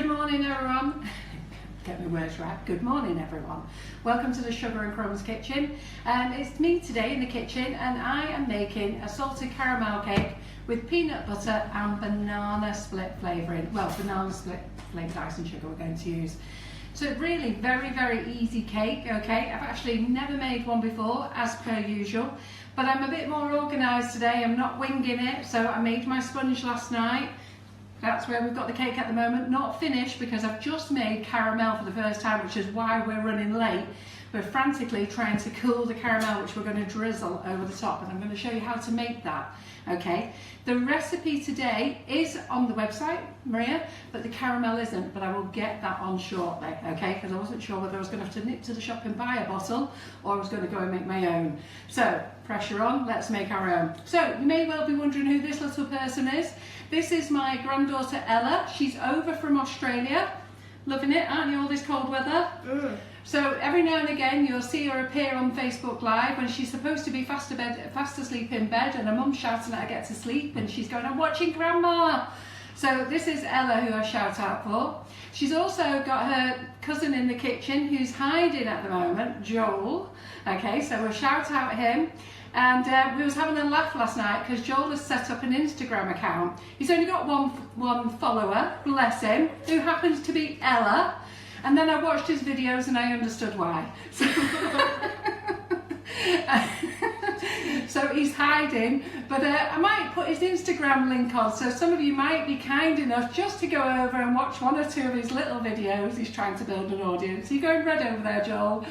Good morning, everyone. Get my words right. Good morning, everyone. Welcome to the Sugar and Crumbs kitchen. It's me today in the kitchen, and I am making a salted caramel cake with peanut butter and banana split flavouring. Well, banana split flavoured icing sugar we're going to use. So really very, very easy cake, okay? I've actually never made one before, as per usual, but I'm a bit more organised today. I'm not winging it, so I made my sponge last night. That's where we've got the cake at the moment, not finished because I've just made caramel for the first time, which is why we're running late. We're frantically trying to cool the caramel, which we're going to drizzle over the top, and I'm going to show you how to make that, okay? The recipe today is on the website, Maria, but the caramel isn't, but I will get that on shortly, okay? Because I wasn't sure whether I was going to have to nip to the shop and buy a bottle or I was going to go and make my own. So, pressure on, let's make our own. So, you may well be wondering who this little person is. This is my granddaughter Ella. She's over from Australia. Loving it, aren't you, all this cold weather? So every now and again you'll see her appear on Facebook Live when she's supposed to be fast asleep in bed, and her mum's shouting at her get to sleep, and she's going, I'm watching Grandma. So this is Ella, who I shout out for. She's also got her cousin in the kitchen who's hiding at the moment, Joel. Okay, so we'll shout out him. And we was having a laugh last night because Joel has set up an Instagram account. He's only got one follower, bless him, who happens to be Ella. And then I watched his videos and I understood why. So he's hiding, but I might put his Instagram link on, so some of you might be kind enough just to go over and watch one or two of his little videos. He's trying to build an audience. Are you going red over there, Joel?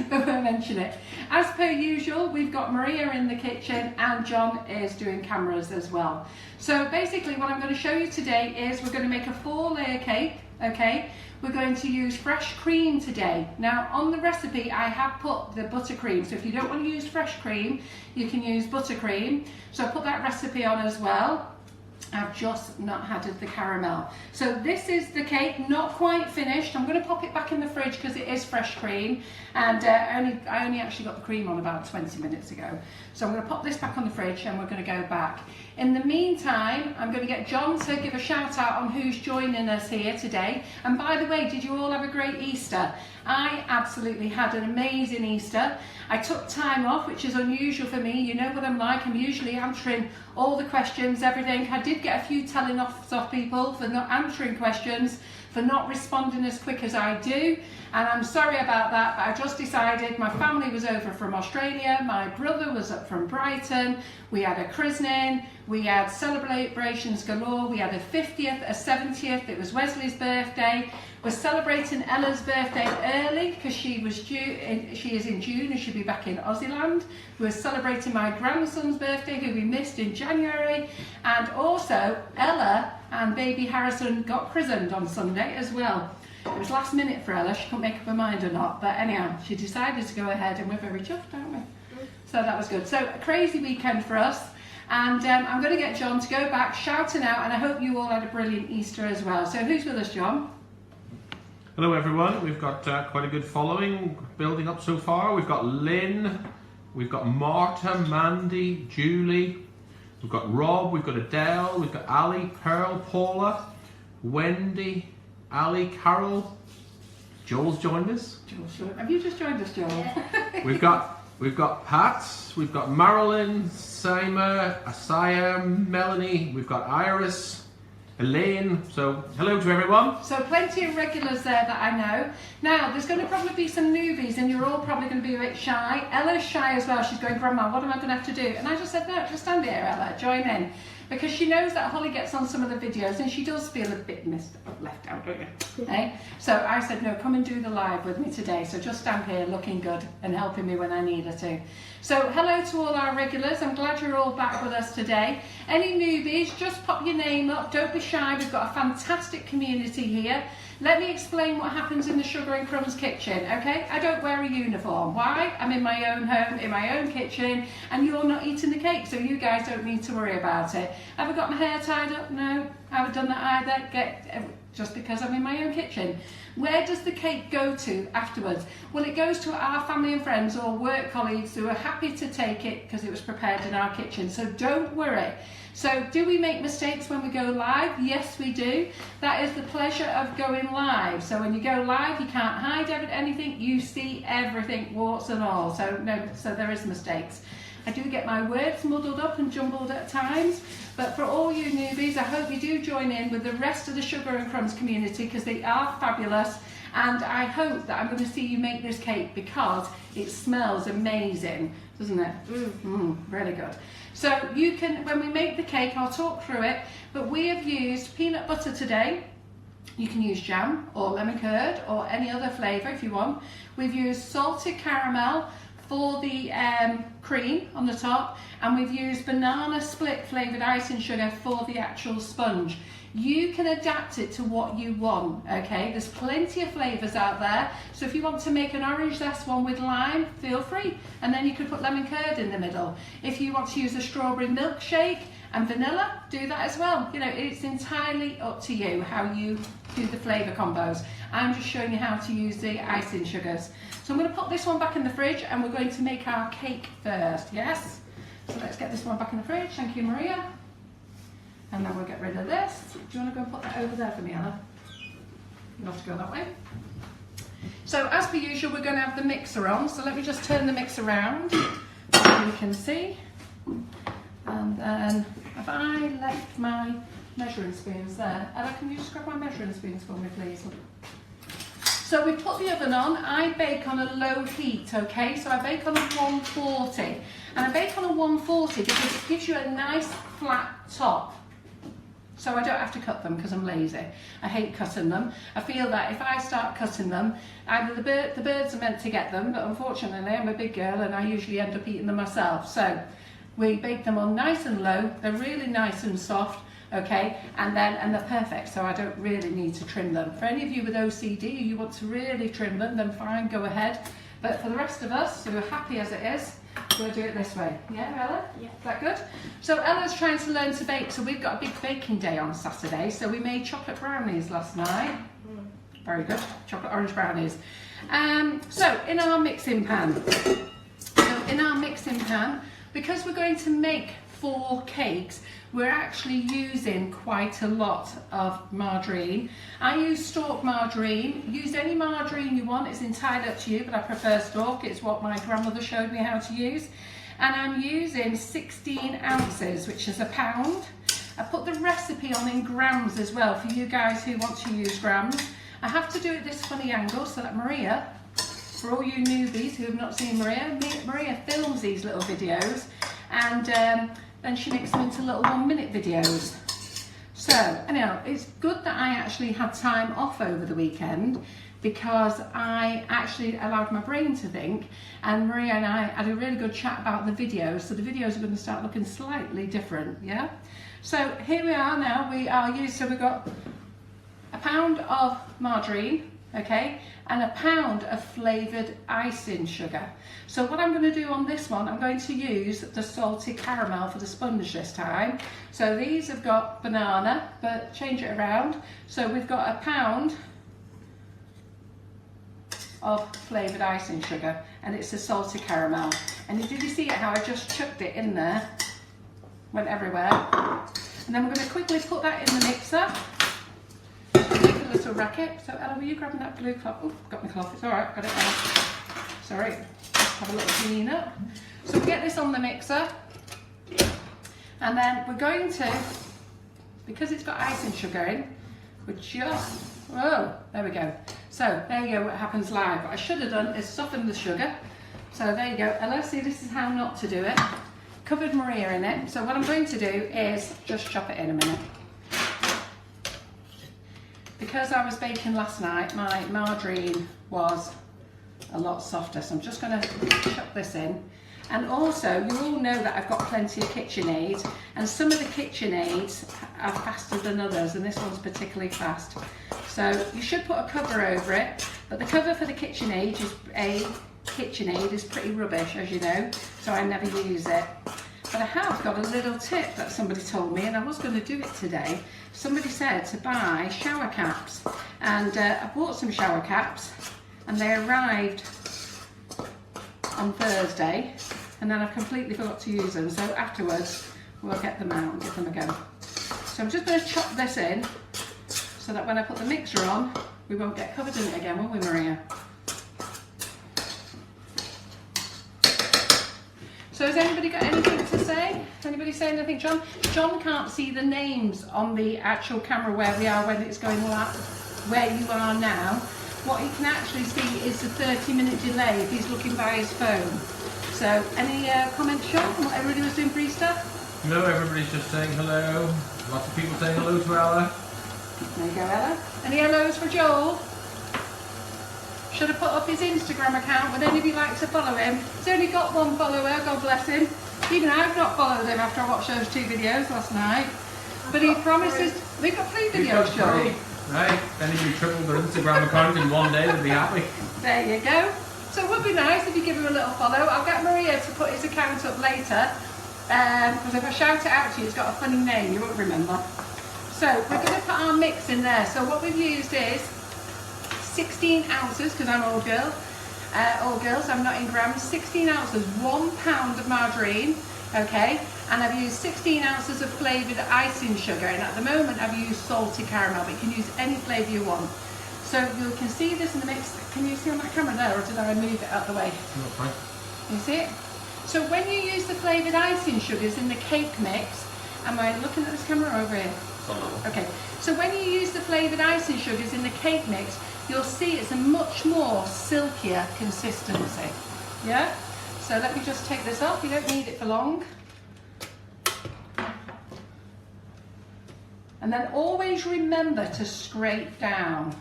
But we'll mention it. As per usual, we've got Maria in the kitchen and John is doing cameras as well. So basically what I'm going to show you today is we're going to make a 4-layer cake, okay? We're going to use fresh cream today. Now on the recipe I have put the buttercream, so if you don't want to use fresh cream, you can use buttercream. So I put that recipe on as well. I've just not had the caramel. So this is the cake, not quite finished. I'm going to pop it back in the fridge because it is fresh cream, and I only actually got the cream on about 20 minutes ago. So I'm going to pop this back on the fridge and we're going to go back. In the meantime, I'm going to get John to give a shout out on who's joining us here today. And by the way, did you all have a great Easter? I absolutely had an amazing Easter. I took time off, which is unusual for me. You know what I'm like. I'm usually answering all the questions, everything. I did get a few telling offs off people for not answering questions, for not responding as quick as I do, and I'm sorry about that, but I just decided my family was over from Australia, my brother was up from Brighton, we had a christening, we had celebrations galore, we had a 50th, a 70th, it was Wesley's birthday. We're celebrating Ella's birthday early because she is in June and she'll be back in Aussieland. We're celebrating my grandson's birthday, who we missed in January, and also Ella and baby Harrison got christened on Sunday as well. It was last minute for Ella, she couldn't make up her mind or not, but anyhow, she decided to go ahead and we're very chuffed, aren't we? So that was good. So a crazy weekend for us, and I'm going to get John to go back shouting out, and I hope you all had a brilliant Easter as well. So who's with us, John? Hello everyone, we've got quite a good following building up so far. We've got Lynn, we've got Marta, Mandy, Julie, we've got Rob, we've got Adele, we've got Ali, Pearl, Paula, Wendy, Ali, Carol. Joel's joined us. Have you just joined us, Joel? Yeah. We've got Pat, we've got Marilyn, Saima, Asaya, Melanie, we've got Iris, Elaine. So hello to everyone. So plenty of regulars there that I know. Now there's going to probably be some newbies and you're all probably going to be a bit shy. Ella's shy as well. She's going, Grandma, what am I going to have to do? And I just said, no, just stand here, Ella, join in. Because she knows that Holly gets on some of the videos and she does feel a bit left out, don't you? Eh? So I said, no, come and do the live with me today. So just stand here looking good and helping me when I need her to. So hello to all our regulars. I'm glad you're all back with us today. Any newbies, just pop your name up. Don't be shy. We've got a fantastic community here. Let me explain what happens in the Sugar and Crumbs kitchen, okay? I don't wear a uniform. Why? I'm in my own home, in my own kitchen, and you're not eating the cake, so you guys don't need to worry about it. Have I got my hair tied up? No, I haven't done that either. just because I'm in my own kitchen. Where does the cake go to afterwards? Well, it goes to our family and friends or work colleagues who are happy to take it because it was prepared in our kitchen. So don't worry. So do we make mistakes when we go live? Yes, we do. That is the pleasure of going live. So when you go live, you can't hide anything. You see everything, warts and all. So no, so there is mistakes. I do get my words muddled up and jumbled at times, but for all you newbies, I hope you do join in with the rest of the Sugar and Crumbs community because they are fabulous, and I hope that I'm going to see you make this cake because it smells amazing, doesn't it? Really good. So you can, when we make the cake, I'll talk through it, but we have used peanut butter today. You can use jam or lemon curd or any other flavour if you want. We've used salted caramel for the cream on the top, and we've used banana split flavoured icing sugar for the actual sponge. You can adapt it to what you want, okay? There's plenty of flavours out there, so if you want to make an orange zest one with lime, feel free, and then you could put lemon curd in the middle. If you want to use a strawberry milkshake and vanilla, do that as well. You know, it's entirely up to you how you do the flavour combos. I'm just showing you how to use the icing sugars. So I'm going to put this one back in the fridge and we're going to make our cake first, yes? So let's get this one back in the fridge, thank you Maria. And then we'll get rid of this. Do you want to go and put that over there for me, Ella? You have to go that way. So as per usual, we're going to have the mixer on. So let me just turn the mix around so you can see. And then, have I left my measuring spoons there? Ella, can you just grab my measuring spoons for me, please? So we put the oven on. I bake on a low heat, okay? So I bake on a 140. And I bake on a 140 because it gives you a nice flat top. So I don't have to cut them because I'm lazy. I hate cutting them. I feel that if I start cutting them, either the birds are meant to get them, but unfortunately I'm a big girl and I usually end up eating them myself. So we bake them on nice and low. They're really nice and soft, okay? And they're perfect, so I don't really need to trim them. For any of you with OCD, you want to really trim them, then fine, go ahead. But for the rest of us who are happy as it is, we'll do it this way. Yeah, Ella? Yeah. Is that good? So Ella's trying to learn to bake, so we've got a big baking day on Saturday. So we made chocolate brownies last night. Very good, chocolate orange brownies. So in our mixing pan, because we're going to make 4 cakes, we're actually using quite a lot of margarine. I use stalk margarine. Use any margarine you want, it's entirely up to you, but I prefer stalk. It's what my grandmother showed me how to use. And I'm using 16 ounces, which is a pound. I put the recipe on in grams as well for you guys who want to use grams. I have to do it this funny angle so that Maria, for all you newbies who have not seen Maria films these little videos, and then she makes them into little 1-minute videos. So anyhow, it's good that I actually had time off over the weekend because I actually allowed my brain to think, and Maria and I had a really good chat about the videos, so the videos are going to start looking slightly different, yeah? So here we are now, so we've got a pound of margarine, okay, and a pound of flavoured icing sugar. So what I'm going to do on this one, I'm going to use the salted caramel for the sponge this time. So these have got banana, but change it around. So we've got a pound of flavoured icing sugar, and it's the salted caramel. And did you see it, how I just chucked it in there? Went everywhere. And then we're going to quickly put that in the mixer. Make a little racket. So Ella, were you grabbing that blue cloth? Oh, got my cloth. It's all right, got it now. Sorry. Have a little clean up. So we get this on the mixer, and then we're going to, because it's got icing sugar in, we're just, oh, there we go. So there you go, what happens live. What I should have done is soften the sugar. So there you go, Ella, see, this is how not to do it. Covered Maria in it. So what I'm going to do is just chop it in a minute. Because I was baking last night, my margarine was a lot softer, so I'm just going to chop this in. And also, you all know that I've got plenty of KitchenAid, and some of the KitchenAids are faster than others, and this one's particularly fast. So you should put a cover over it, but the cover for the KitchenAid is pretty rubbish, as you know, so I never use it. But I have got a little tip that somebody told me, and I was going to do it today. Somebody said to buy shower caps, and I bought some shower caps, and they arrived on Thursday, and then I completely forgot to use them. So afterwards, we'll get them out and give them a go. So I'm just going to chop this in, so that when I put the mixer on, we won't get covered in it again, will we, Maria? So has anybody got anything to say? Anybody say anything, John? John can't see the names on the actual camera where we are when it's going live, where you are now. What he can actually see is the 30-minute delay if he's looking by his phone. So any comments, Sean, on what everybody was doing for Easter? No, everybody's just saying hello. Lots of people saying hello to Ella. There you go, Ella. Any hellos for Joel? Should have put up his Instagram account. Would any of you like to follow him? He's only got one follower, God bless him. Even I've not followed him after I watched those 2 videos last night. But he promises... We've got 3 videos, Joel. Right, if anybody tripled their Instagram account in one day, they'd be happy. There you go. So it would be nice if you give him a little follow. I'll get Maria to put his account up later. Because if I shout it out to you, it's got a funny name, you won't remember. So we're going to put our mix in there. So what we've used is 16 ounces, because I'm all girls, I'm not in grams, 16 ounces, 1 pound of margarine, okay, and I've used 16 ounces of flavoured icing sugar, and at the moment I've used salted caramel, but you can use any flavour you want. So you can see this in the mix. Can you see on that camera there, or did I move it out the way? No, fine. Can you see it? So when you use the flavoured icing sugars in the cake mix, am I looking at this camera over here? Okay, so when you use the flavoured icing sugars in the cake mix, you'll see it's a much more silkier consistency. Yeah? So let me just take this off. You don't need it for long. And then always remember to scrape down.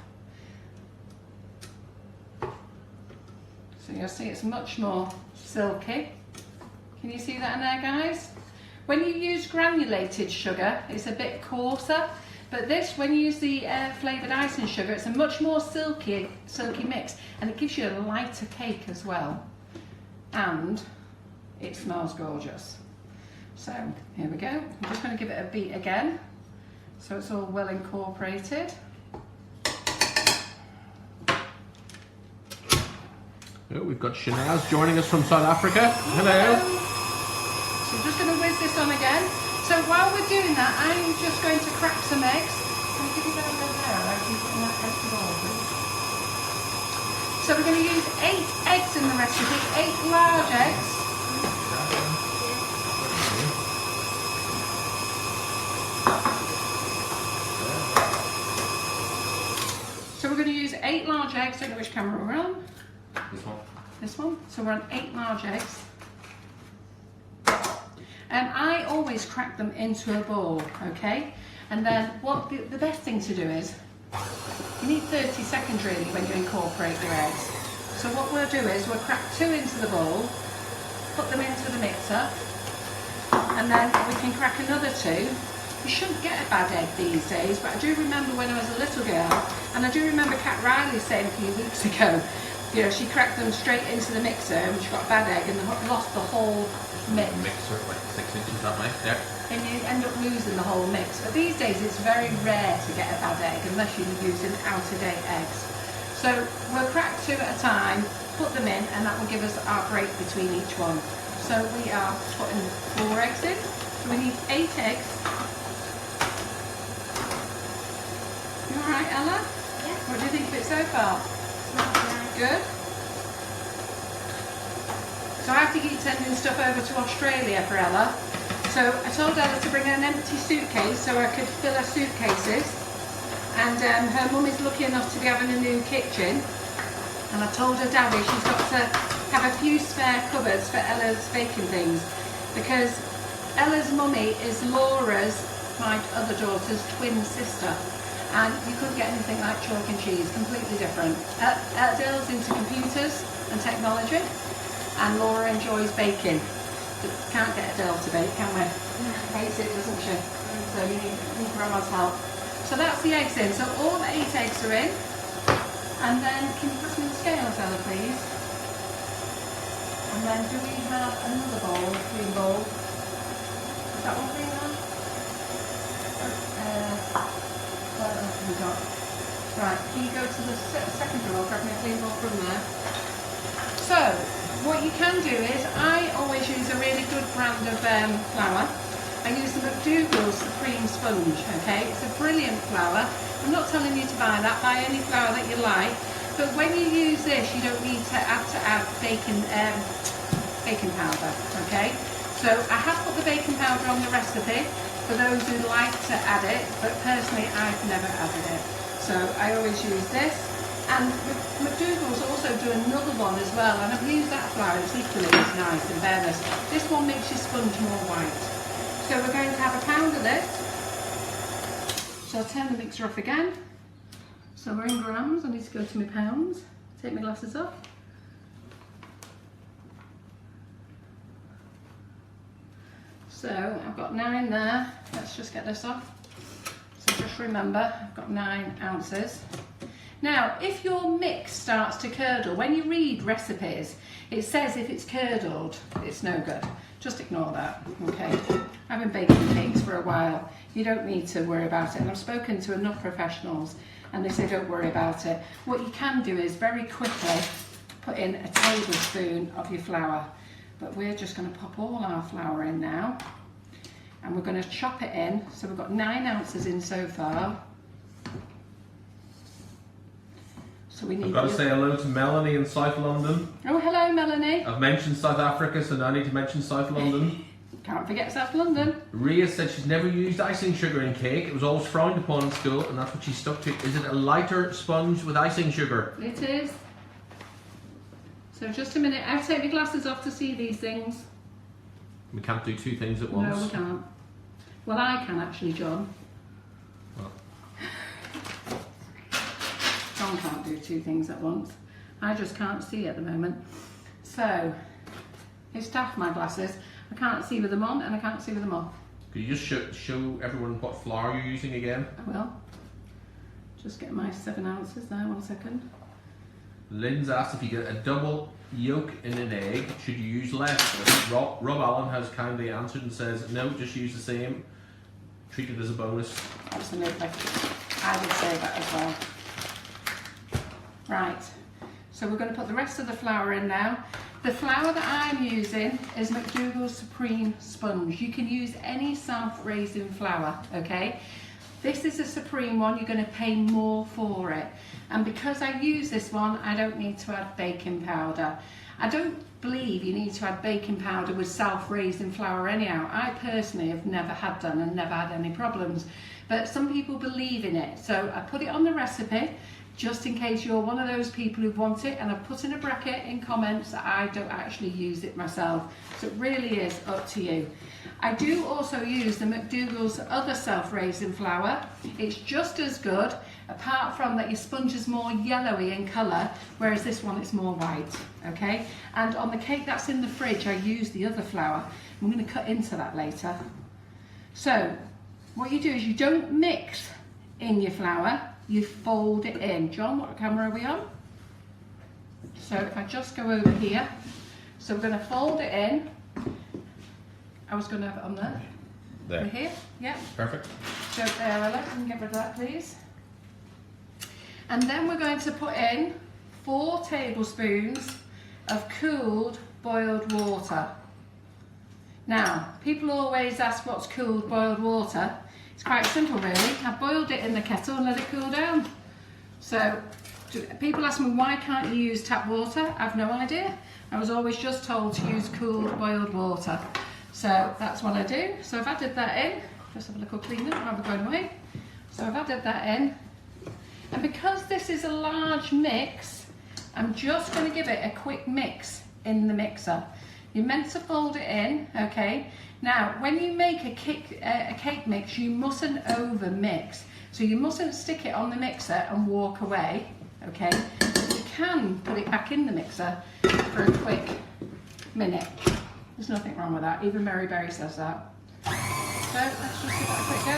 So you'll see it's much more silky. Can you see that in there, guys? When you use granulated sugar, it's a bit coarser. But this, when you use the flavoured icing sugar, it's a much more silky mix, and it gives you a lighter cake as well. And it smells gorgeous. So here we go. I'm just going to give it a beat again, so it's all well incorporated. Oh, we've got Shanaz joining us from South Africa. Hello. So I'm just going to whiz this on again. So while we're doing that, I'm just going to crack some eggs. Can I give you that over there? I can put in that egg bowl. So we're going to use 8 eggs in the recipe, 8 large eggs. So we're going to use 8 large eggs. I don't know which camera we're on. This one. This one. So we're on 8 large eggs. I always crack them into a bowl, okay? And then what the best thing to do is, you need 30 seconds really when you incorporate your eggs. So what we'll do is we'll crack 2 into the bowl, put them into the mixer, and then we can crack another 2. You shouldn't get a bad egg these days, but I do remember when I was a little girl, and I do remember Kat Riley saying a few weeks ago, you know, she cracked them straight into the mixer and she got a bad egg and lost the whole mix. Mixer like 6 inches that way, yeah. And you end up losing the whole mix. But these days it's very rare to get a bad egg unless you're using out-of-date eggs. So we'll crack 2 at a time, put them in, and that will give us our break between each one. So we are putting 4 eggs in. So we need 8 eggs. You alright, Ella? Yeah. What do you think of it so far? Good. So I have to keep sending stuff over to Australia for Ella. So I told Ella to bring an empty suitcase so I could fill her suitcases. And her mum is lucky enough to be having a new kitchen. And I told her daddy she's got to have a few spare cupboards for Ella's baking things. Because Ella's mummy is Laura's, my other daughter's, twin sister. And you couldn't get anything like chalk and cheese, completely different. Adele's into computers and technology, and Laura enjoys baking. But can't get Adele to bake, can we? Hates it, doesn't she? So you need Grandma's help. So that's the eggs in. So all the 8 eggs are in. And then, can you pass me the scales, Ella, please? And then do we have another bowl, green bowl? Is that one clean on? What else have we got? Right, can you go to the second drawer, grab me a clean bowl from there. So, what you can do is, I always use a really good brand of flour. I use the McDougall's Supreme Sponge, okay? It's a brilliant flour. I'm not telling you to buy that, buy any flour that you like. But when you use this, you don't need to add baking powder, okay? So I have put the baking powder on the recipe for those who like to add it, but personally I've never added it. So I always use this. And McDougall's also do another one as well, and I've used that flour, it's equally as nice in fairness. This one makes your sponge more white. So we're going to have a pound of this. So I'll turn the mixer off again. So we're in grams, I need to go to my pounds. Take my glasses off. So I've got 9 there. Let's just get this off. So just remember, I've got 9 ounces. Now, if your mix starts to curdle, when you read recipes, it says if it's curdled, it's no good. Just ignore that, okay? I've been baking cakes for a while. You don't need to worry about it. And I've spoken to enough professionals and they say don't worry about it. What you can do is very quickly put in a tablespoon of your flour. But we're just going to pop all our flour in now. And we're going to chop it in. So we've got 9 ounces in so far. So we need. I've got to say hello to Melanie in South London. Oh, hello, Melanie. I've mentioned South Africa, so now I need to mention South London. Can't forget South London. Ria said she's never used icing sugar in cake. It was always frowned upon in school, and that's what she stuck to. Is it a lighter sponge with icing sugar? It is. So just a minute. I'll take my glasses off to see these things. We can't do 2 things at once. No, we can't. Well, I can actually, John. Well. John can't do 2 things at once. I just can't see at the moment. So, it's daft, my glasses. I can't see with them on and I can't see with them off. Could you just show everyone what flour you're using again? I will. Just get my 7 ounces there, 1 second. Lynn's asked if you get a double yolk in an egg, should you use less? Rob Allen has kindly answered and says, no, just use the same. Treat it as a bonus. Absolutely. I would say that as well. Right, so we're going to put the rest of the flour in now. The flour that I'm using is McDougall's Supreme Sponge. You can use any self-raising flour, okay? This is a Supreme one, you're going to pay more for it. And because I use this one, I don't need to add baking powder. I don't believe you need to add baking powder with self-raising flour anyhow. I personally have never had done and never had any problems. But some people believe in it. So I put it on the recipe, just in case you're one of those people who want it, and I've put in a bracket in comments that I don't actually use it myself. So it really is up to you. I do also use the McDougall's other self-raising flour. It's just as good, apart from that your sponge is more yellowy in colour, whereas this one is more white, okay? And on the cake that's in the fridge, I use the other flour. I'm going to cut into that later. So, what you do is you don't mix in your flour, you fold it in. John, what camera are we on? So if I just go over here, so we're going to fold it in. I was going to have it on there. There. Over here, yeah. Perfect. So there, Ella, can you get rid of that, please? And then we're going to put in 4 tablespoons of cooled boiled water. Now, people always ask what's cooled boiled water. It's quite simple really. I've boiled it in the kettle and let it cool down. So, people ask me why can't you use tap water? I've no idea. I was always just told to use cooled boiled water. So that's what I do. So I've added that in. Just have a little clean up while we're going away. So I've added that in. And because this is a large mix, I'm just going to give it a quick mix in the mixer. You're meant to fold it in, okay? Now, when you make a cake mix, you mustn't over mix. So you mustn't stick it on the mixer and walk away, okay? You can put it back in the mixer for a quick minute. There's nothing wrong with that. Even Mary Berry says that. So let's just give that a quick go.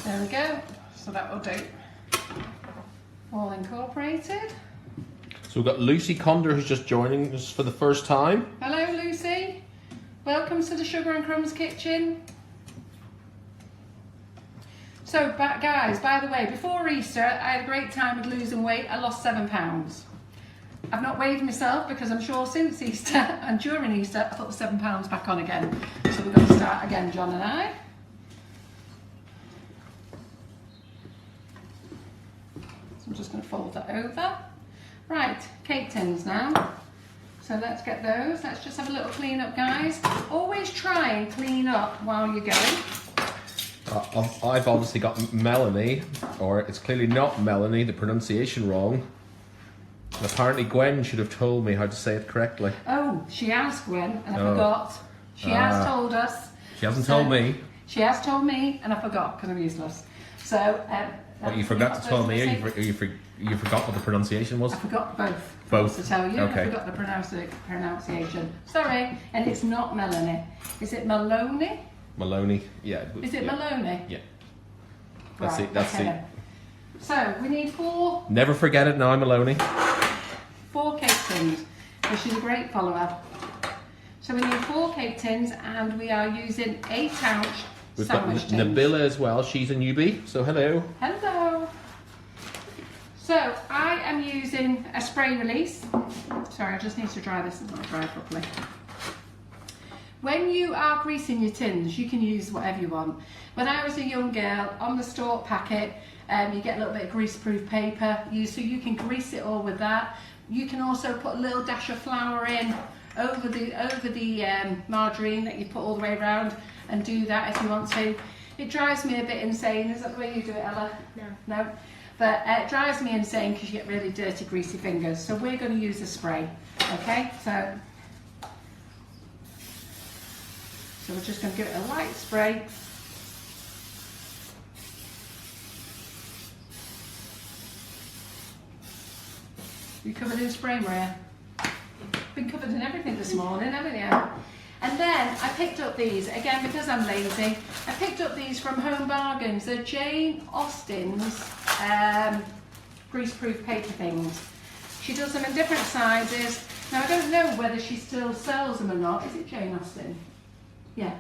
There we go. So that will do. All incorporated. So we've got Lucy Conder who's just joining us for the first time. Hello Lucy, welcome to the Sugar and Crumbs kitchen. So guys, by the way, before Easter I had a great time with losing weight. I lost 7 pounds. I've not weighed myself because I'm sure since Easter and during Easter I put the 7 pounds back on again. So we're going to start again, John and I. So I'm just going to fold that over. Right, cake tins now. So let's get those. Let's just have a little clean up, guys. Always try and clean up while you're going. I've obviously got Melanie, or it's clearly not Melanie, the pronunciation wrong. And apparently Gwen should have told me how to say it correctly. Oh, she asked Gwen and I forgot. She has told us. She hasn't told me. She has told me and I forgot because I'm useless. So, what, you forgot to tell me, or you forgot what the pronunciation was? I forgot both. Both? To tell you, Okay. I forgot the pronunciation. Sorry, and it's not Melanie. Is it Maloney? Maloney, yeah. Is it Maloney? Yeah. That's Right, it, that's okay it. then. So, we need four Never forget it now, Maloney. cake tins, because she's a great follower. So we need 4 cake tins and we are using 8-ounce We've got sandwich tins. Nabila as well, she's a newbie, so hello. Hello. So I am using a spray release. Sorry, I just need to dry this. It's not dried properly. When you are greasing your tins, you can use whatever you want. When I was a young girl, on the store packet, you get a little bit of greaseproof paper, so you can grease it all with that. You can also put a little dash of flour in over the margarine that you put all the way around, and do that if you want to. It drives me a bit insane. Is that the way you do it, Ella? No. No? But it drives me insane because you get really dirty, greasy fingers. So we're going to use a spray, okay? So we're just going to give it a light spray. You covered in spray, Maria? Been covered in everything this morning, haven't you? And then I picked up these, again because I'm lazy, I picked up these from Home Bargains. They're Jane Austen's greaseproof paper things. She does them in different sizes. Now I don't know whether she still sells them or not. Is it Jane Austen? Yeah.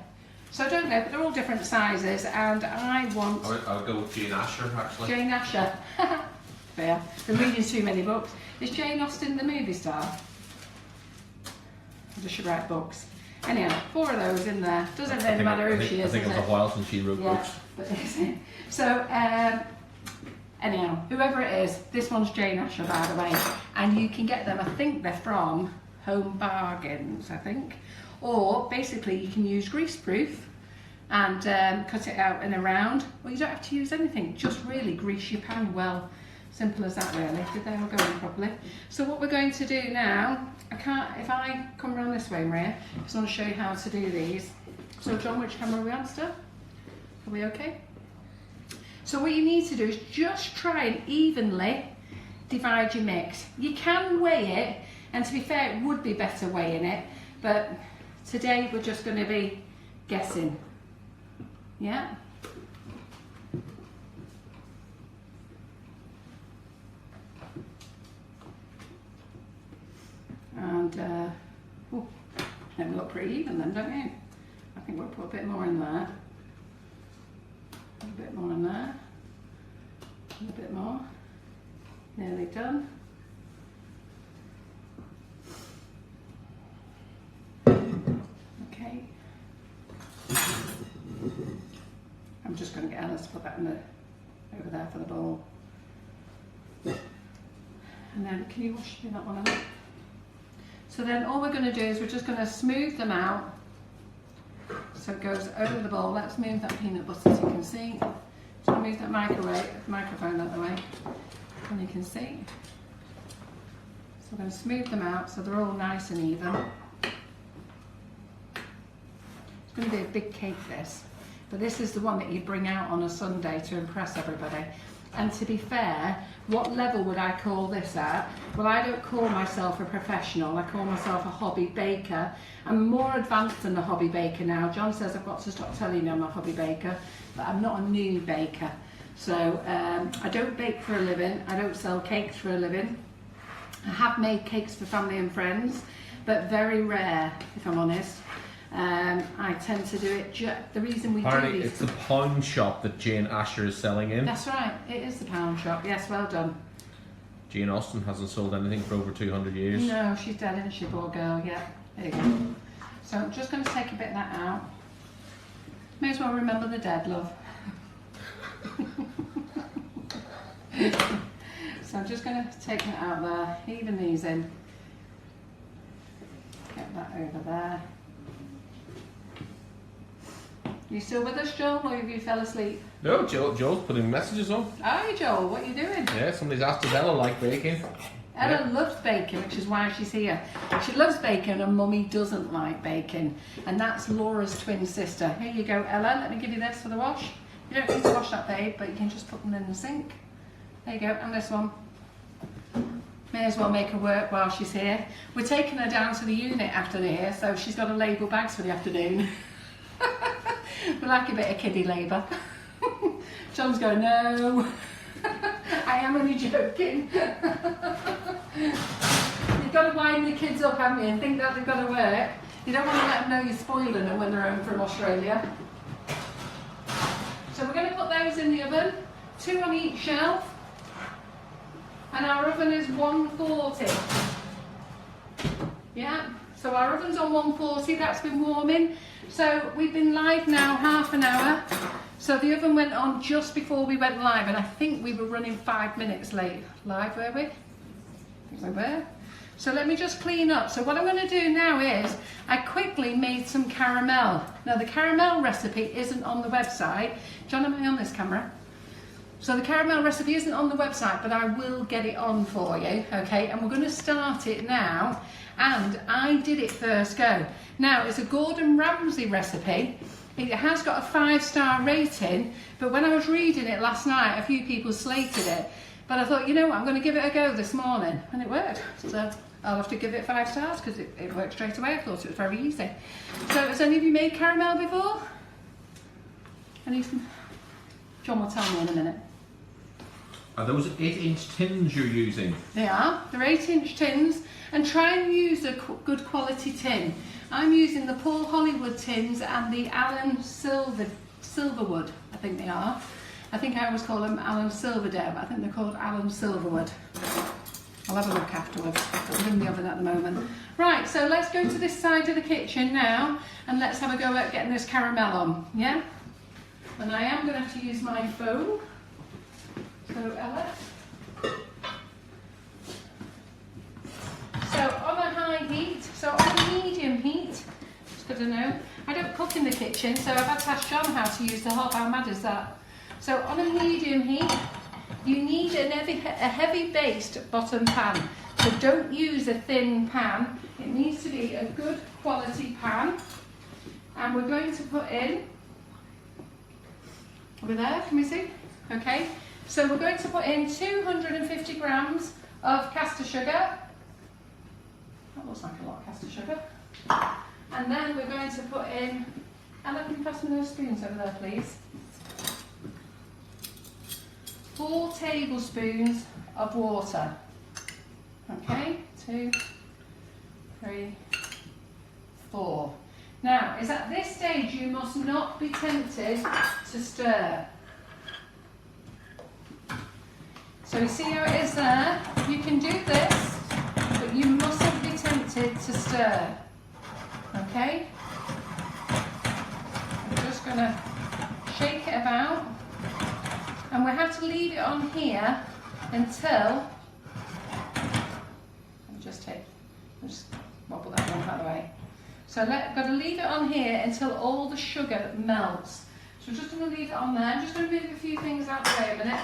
So I don't know, but they're all different sizes, and I want... I would go with Jane Asher, actually. Jane Asher. Fair. Been reading too many books. Is Jane Austen the movie star? Or does she write books? Anyhow, 4 of those in there. Doesn't really matter who she is. I think it was a while since she wrote books. But so, anyhow, whoever it is, this one's Jane Asher, by the way. And you can get them, I think they're from Home Bargains, I think. Or, basically, you can use greaseproof and cut it out and around. Well, you don't have to use anything. Just really grease your pan well. Simple as that, really. Did they all go in properly? So what we're going to do now, if I come around this way, Maria, I just want to show you how to do these. So John, which camera are we on still? Are we okay? So what you need to do is just try and evenly divide your mix. You can weigh it, and to be fair, it would be better weighing it, but today we're just going to be guessing. Yeah? And then we look pretty even then, don't you? I think we'll put a bit more in there. A bit more in there. And a bit more. Nearly done. Okay. I'm just going to get Alice to put that in over there for the bowl. And then, can you wash that one out? So then all we're going to do is we're just going to smooth them out so it goes over the bowl. Let's move that peanut butter so you can see. So move that microphone out of the way and you can see. So we're going to smooth them out so they're all nice and even. It's going to be a big cake, this. But this is the one that you bring out on a Sunday to impress everybody. And to be fair, what level would I call this at? Well, I don't call myself a professional, I call myself a hobby baker. I'm more advanced than a hobby baker now. John says I've got to stop telling you I'm a hobby baker, but I'm not a new baker. So I don't bake for a living, I don't sell cakes for a living. I have made cakes for family and friends, but very rare, if I'm honest. I tend to do it, the reason we Apparently do these... it's the pound shop that Jane Asher is selling in. That's right, it is the pound shop, yes, well done. Jane Austen hasn't sold anything for over 200 years. No, she's dead, isn't she, poor girl, yeah, there you go. So I'm just going to take a bit of that out. May as well remember the dead, love. So I'm just going to take that out there, even these in. Get that over there. You still with us, Joel, or have you fell asleep? No, Joel's putting messages on. Hi, Joel, what are you doing? Yeah, somebody's asked if Ella like baking. Ella loves bacon, which is why she's here. She loves bacon and Mummy doesn't like bacon. And that's Laura's twin sister. Here you go, Ella. Let me give you this for the wash. You don't need to wash that, babe, but you can just put them in the sink. There you go, and this one. May as well make her work while she's here. We're taking her down to the unit after here, so she's got to label bags for the afternoon. We like a bit of kiddie labour. John's going, no. I am only joking. You've got to wind the kids up, haven't you, and think that they've got to work. You don't want to let them know you're spoiling them when they're home from Australia. So we're going to put those in the oven, 2 on each shelf. And our oven is 140. Yeah, so our oven's on 140, that's been warming. So we've been live now half an hour. So the oven went on just before we went live, and I think we were running 5 minutes late. Live, were we? I think we were. So let me just clean up. So what I'm going to do now is, I quickly made some caramel. Now the caramel recipe isn't on the website. John, am I on this camera? So the caramel recipe isn't on the website, but I will get it on for you, okay? And we're going to start it now, and I did it first go. Now, it's a Gordon Ramsay recipe. It has got a 5-star rating, but when I was reading it last night, a few people slated it. But I thought, you know what, I'm going to give it a go this morning, and it worked. So I'll have to give it 5 stars because it worked straight away. I thought it was very easy. So has any of you made caramel before? John will tell me in a minute. Are those 8-inch tins you're using? They are. They're 8-inch tins, and try and use a good quality tin. I'm using the Paul Hollywood tins and the Alan Silverwood, I think they are. I think I always call them Alan Silverdale, but I think they're called Alan Silverwood. I'll have a look afterwards. I'm in the oven at the moment. Right, so let's go to this side of the kitchen now, and let's have a go at getting this caramel on, yeah? And I am going to have to use my phone. So Ella. So on a high heat, so on a medium heat, just got to know, I don't cook in the kitchen, so I've had to ask John how to use the hob. How mad is that? So on a medium heat, you need a heavy based bottom pan. So don't use a thin pan. It needs to be a good quality pan. And we're going to put in, over there, can we see? Okay. So we're going to put in 250 grams of caster sugar. That looks like a lot of caster sugar. And then we're going to put in, Ella, can you pass me those spoons over there, please? 4 tablespoons of water. Okay, 2, 3, 4. Now, is at this stage you must not be tempted to stir. So you see how it is there? You can do this, but you mustn't be tempted to stir. Okay? I'm just going to shake it about. And we have to leave it on here until, just wobble that one out of the way. So got to leave it on here until all the sugar melts. So we're just going to leave it on there. I'm just going to move a few things out of the way a minute.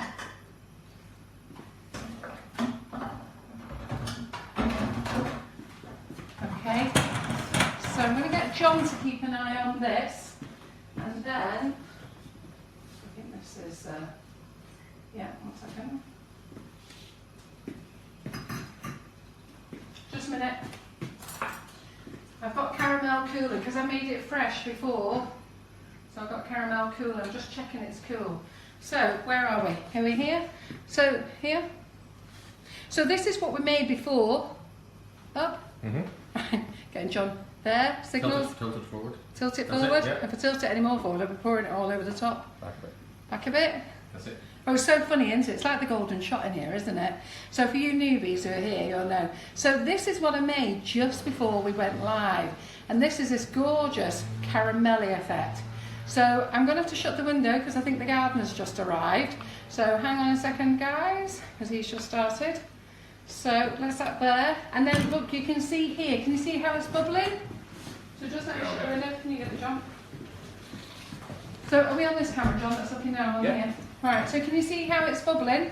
Okay, so I'm going to get John to keep an eye on this, and then, I think this is, yeah, 1 second. Just a minute. I've got caramel cooler, because I made it fresh before, so I've got caramel cooler, I'm just checking it's cool. So, where are we? Are we here? So, here? So this is what we made before. Up. Getting John there. Signals. Tilt it forward. Tilt it That's forward. it, yeah. If I tilt it any more forward, I'll be pouring it all over the top. Back a bit. Back a bit. That's it. Oh, it's so funny, isn't it? It's like the golden shot in here, isn't it? So for you newbies who are here, you'll know. So this is what I made just before we went live. And this is this gorgeous caramelly effect. So I'm going to have to shut the window because I think the gardener's just arrived. So hang on a second, guys, because he's just started. So let's that there. And then look, you can see here. Can you see how it's bubbling? So just let me shut the window. Can you get the John? So are we on this camera, John? That's looking now on here. Right, so can you see how it's bubbling?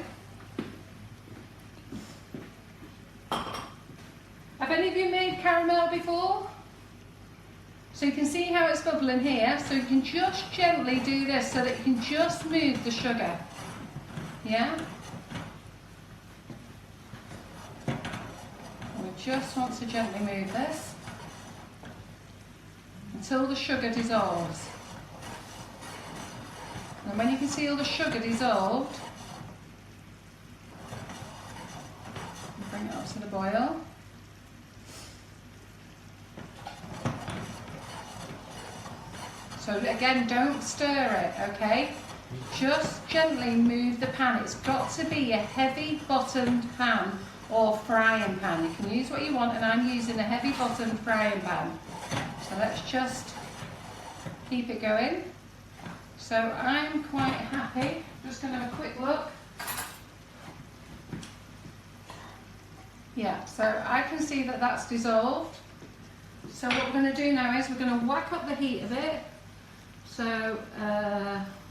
Have any of you made caramel before? So you can see how it's bubbling here. So you can just gently do this so that you can just move the sugar. Yeah? We just want to gently move this until the sugar dissolves. And when you can see all the sugar dissolved, bring it up to the boil. So again, don't stir it, okay? Just gently move the pan. It's got to be a heavy bottomed pan or frying pan. You can use what you want, and I'm using a heavy bottomed frying pan. So let's just keep it going. So I'm quite happy. Just going to have a quick look. Yeah, so I can see that that's dissolved. So what we're going to do now is we're going to whack up the heat of it. So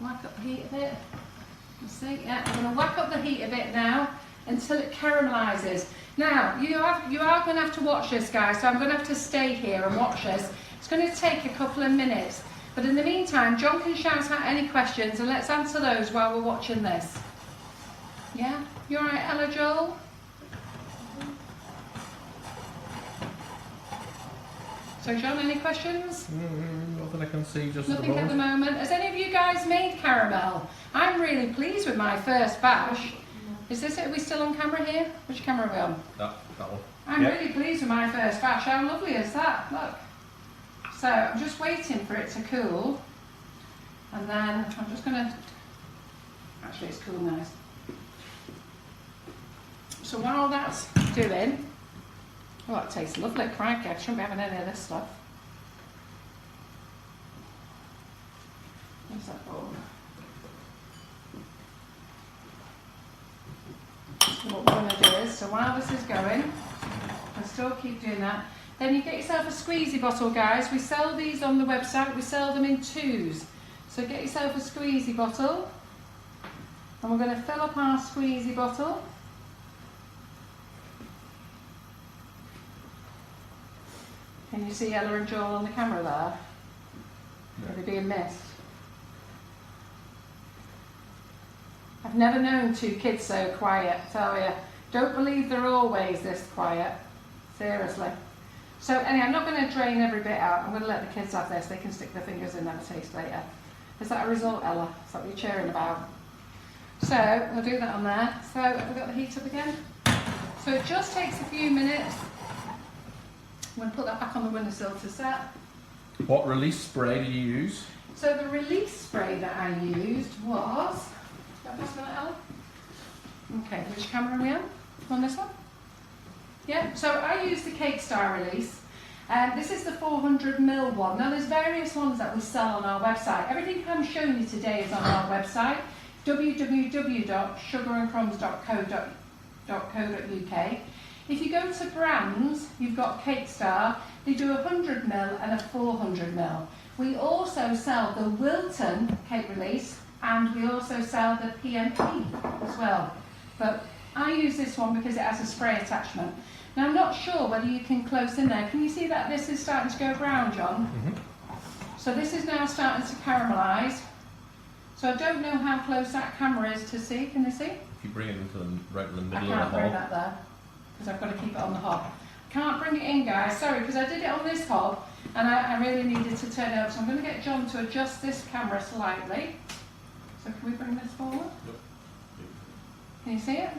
whack up the heat of it. You see, yeah, I'm going to whack up the heat of it now until it caramelises. Now you are going to have to watch this, guys. So I'm going to have to stay here and watch this. It's going to take a couple of minutes. But in the meantime, John can shout out any questions and let's answer those while we're watching this. Yeah? You alright, Ella Joel? So John, any questions? Nothing I can see just Nothing at the moment. Has any of you guys made caramel? I'm really pleased with my first batch. Is this it? Are we still on camera here? Which camera are we on? That one. I'm really pleased with my first batch. How lovely is that? Look. So I'm just waiting for it to cool, and then I'm just going to, actually it's cool nice. So while that's doing, oh it tastes lovely, crikey, I shouldn't be having any of this stuff. Where's that bowl? So what we're going to do is, so while this is going, I still keep doing that. Then you get yourself a squeezy bottle, guys. We sell these on the website. We sell them in 2s. So get yourself a squeezy bottle. And we're going to fill up our squeezy bottle. Can you see Ella and Joel on the camera there? Yeah. Are they being missed? I've never known 2 kids so quiet, tell you. Don't believe they're always this quiet. Seriously. So anyway, I'm not going to drain every bit out. I'm going to let the kids have this. They can stick their fingers in and taste later. Is that a result, Ella? Is that what you're cheering about? So we'll do that on there. So have we got the heat up again? So it just takes a few minutes. I'm going to put that back on the windowsill to set. What release spray did you use? So the release spray that I used was... Ella? Okay, which camera are we on? On this one? Yeah, so I used the Cake Star release. This is the 400ml one. Now there's various ones that we sell on our website. Everything I'm showing you today is on our website, www.sugarandcrumbs.co.uk. If you go to brands, you've got Cake Star. They do 100ml and a 400ml. We also sell the Wilton cake release, and we also sell the PMP as well. But I use this one because it has a spray attachment. Now I'm not sure whether you can close in there. Can you see that this is starting to go brown, John? Mm-hmm. So this is now starting to caramelise. So I don't know how close that camera is to see. Can you see? If you bring it into right in the middle I can't of the bring hole. that there because I've got to keep it on the hob. Can't bring it in, guys. Sorry, because I did it on this hob and I really needed to turn it up. So I'm going to get John to adjust this camera slightly. So can we bring this forward? Yep. Can you see it?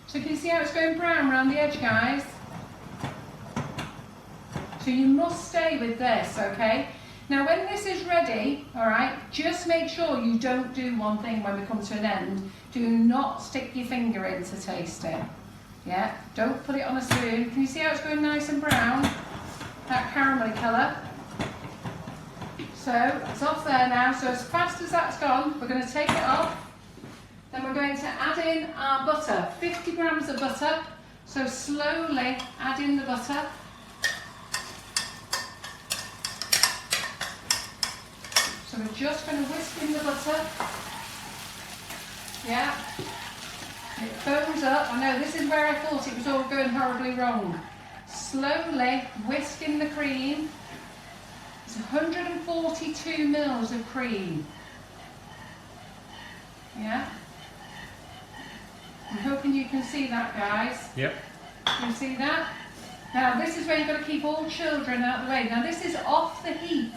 So can you see how it's going brown around the edge, guys? So you must stay with this, okay? Now when this is ready, all right, just make sure you don't do one thing when we come to an end. Do not stick your finger in to taste it. Yeah, don't put it on a spoon. Can you see how it's going nice and brown? That caramelly colour. So it's off there now. So as fast as that's gone, we're going to take it off. Then we're going to add in our butter, 50 grams of butter. So slowly add in the butter. So we're just going to whisk in the butter. Yeah. It foams up. I know this is where I thought it was all going horribly wrong. Slowly whisk in the cream. It's 142 mils of cream. Yeah. I'm hoping you can see that, guys. Yep. Can you see that? Now this is where you've got to keep all children out of the way. Now this is off the heat.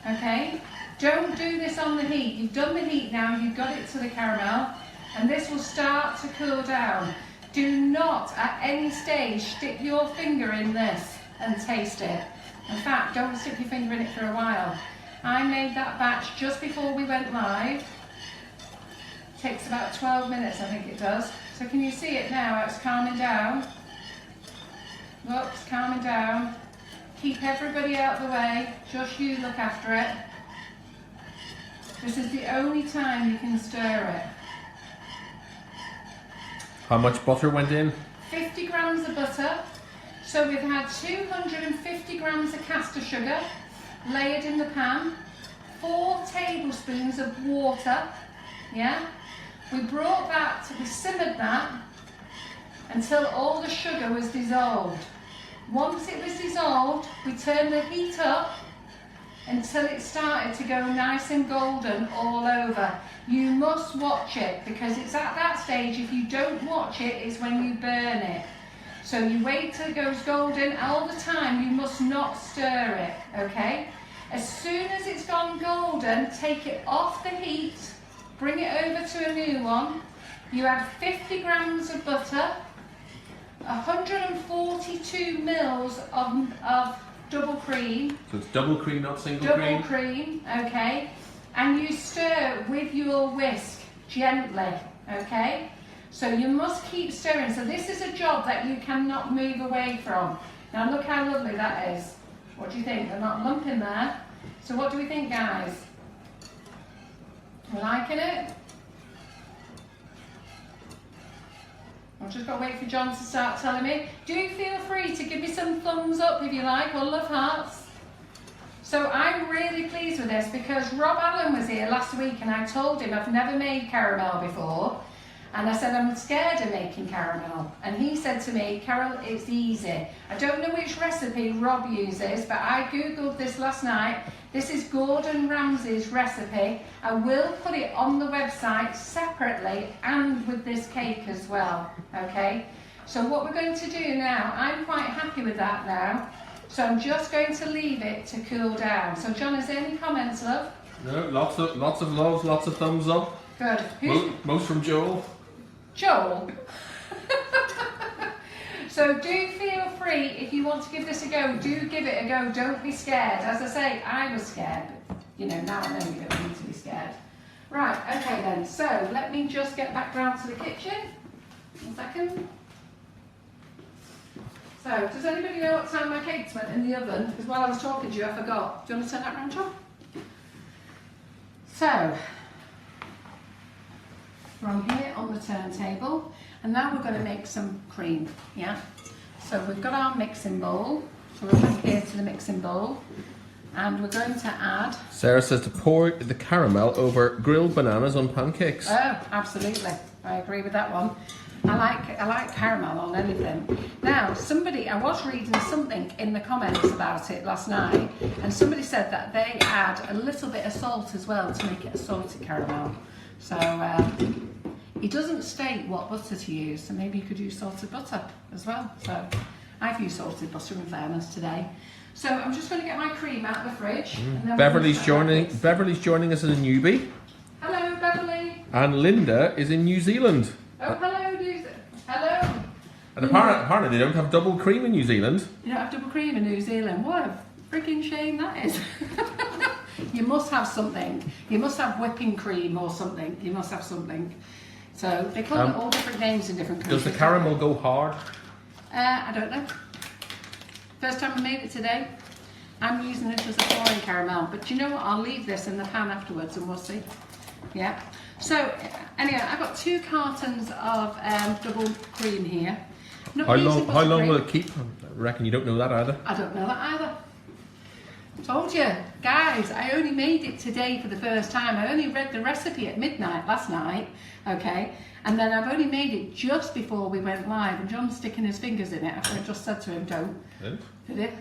Okay? Don't do this on the heat. You've done the heat now, you've got it to the caramel, and this will start to cool down. Do not at any stage stick your finger in this and taste it. In fact, don't stick your finger in it for a while. I made that batch just before we went live. It takes about 12 minutes, I think it does. So can you see it now? It's calming down. Look, it's calming down. Keep everybody out of the way. Just you look after it. This is the only time you can stir it. How much butter went in? 50 grams of butter. So we've had 250 grams of caster sugar layered in the pan, 4 tablespoons of water. Yeah, we simmered that until all the sugar was dissolved. Once it was dissolved, we turned the heat up until it started to go nice and golden all over. You must watch it, because it's at that stage, if you don't watch it, it's when you burn it. So you wait till it goes golden. All the time, you must not stir it, okay? As soon as it's gone golden, take it off the heat, bring it over to a new one. You add 50 grams of butter, 142 mils of double cream. So it's double cream, not single cream? Double cream, okay. And you stir with your whisk gently, okay. So you must keep stirring. So this is a job that you cannot move away from. Now look how lovely that is. What do you think? They're not lumping there. So what do we think, guys? You liking it? I've just got to wait for John to start telling me. Do feel free to give me some thumbs up if you like, or love hearts. So I'm really pleased with this, because Rob Allen was here last week and I told him I've never made caramel before. And I said, I'm scared of making caramel. And he said to me, Carol, it's easy. I don't know which recipe Rob uses, but I Googled this last night. This is Gordon Ramsay's recipe. I will put it on the website separately and with this cake as well, okay? So what we're going to do now, I'm quite happy with that now. So I'm just going to leave it to cool down. So John, is there any comments, love? No, lots of loves, lots of thumbs up. Good. Most from Joel. Joel? So do feel free, if you want to give this a go, do give it a go. Don't be scared. As I say, I was scared, but you know, now I know you don't need to be scared. Right, okay then. So let me just get back round to the kitchen. 1 second. So, does anybody know what time my cakes went in the oven? Because while I was talking to you, I forgot. Do you want to turn that round, John? So, from here on the turntable, and now we're going to make some cream, yeah? So we've got our mixing bowl, so we're back here to the mixing bowl, and we're going to add... Sarah says to pour the caramel over grilled bananas on pancakes. Oh, absolutely. I agree with that one. I like caramel on anything. Now, I was reading something in the comments about it last night, and somebody said that they add a little bit of salt as well to make it a salted caramel. So, it doesn't state what butter to use, so maybe you could use salted butter as well. So, I've used salted butter in fairness today. So, I'm just going to get my cream out of the fridge. And then Beverly's joining us as a newbie. Hello, Beverly. And Linda is in New Zealand. Oh, hello, And apparently they don't have double cream in New Zealand. You don't have double cream in New Zealand. What a freaking shame that is. You must have something. You must have whipping cream or something. You must have something. So they call it all different names in different countries. Does the caramel go hard? I don't know. First time I made it today. I'm using this as a pouring caramel. But do you know what? I'll leave this in the pan afterwards and we'll see. Yeah. So anyway, I've got 2 cartons of double cream here. How long will it keep? I reckon you don't know that either. I don't know that either. Told you, guys, I only made it today for the first time. I only read the recipe at midnight last night, okay? And then I've only made it just before we went live, and John's sticking his fingers in it after I just said to him, don't. Did it?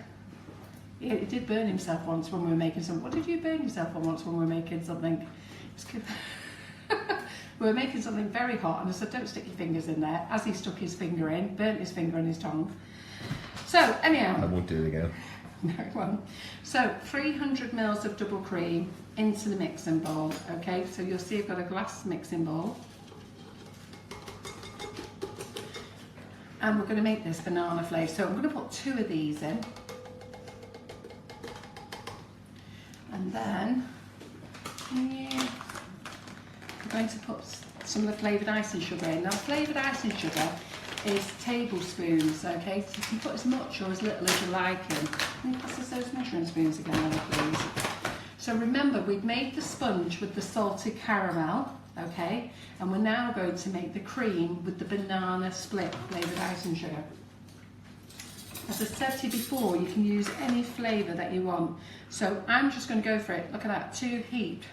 Yeah, he did burn himself once when we were making something. What did you burn yourself on once when we were making something? We were making something very hot, and I said, don't stick your fingers in there. As he stuck his finger in, burnt his finger and his tongue. So, anyhow. I won't do it again. No, it won't. So 300 mils of double cream into the mixing bowl. Okay, so you'll see I've got a glass mixing bowl. And we're going to make this banana flavour. So I'm going to put 2 of these in. And then I'm going to put some of the flavoured icing sugar in. Now flavoured icing sugar is tablespoons, okay? So you can put as much or as little as you like in. Can you pass us those measuring spoons again, Ella, please? So remember, we've made the sponge with the salted caramel, okay? And we're now going to make the cream with the banana split flavoured icing sugar. As I said to you before, you can use any flavour that you want. So I'm just going to go for it. Look at that, 2 heaped.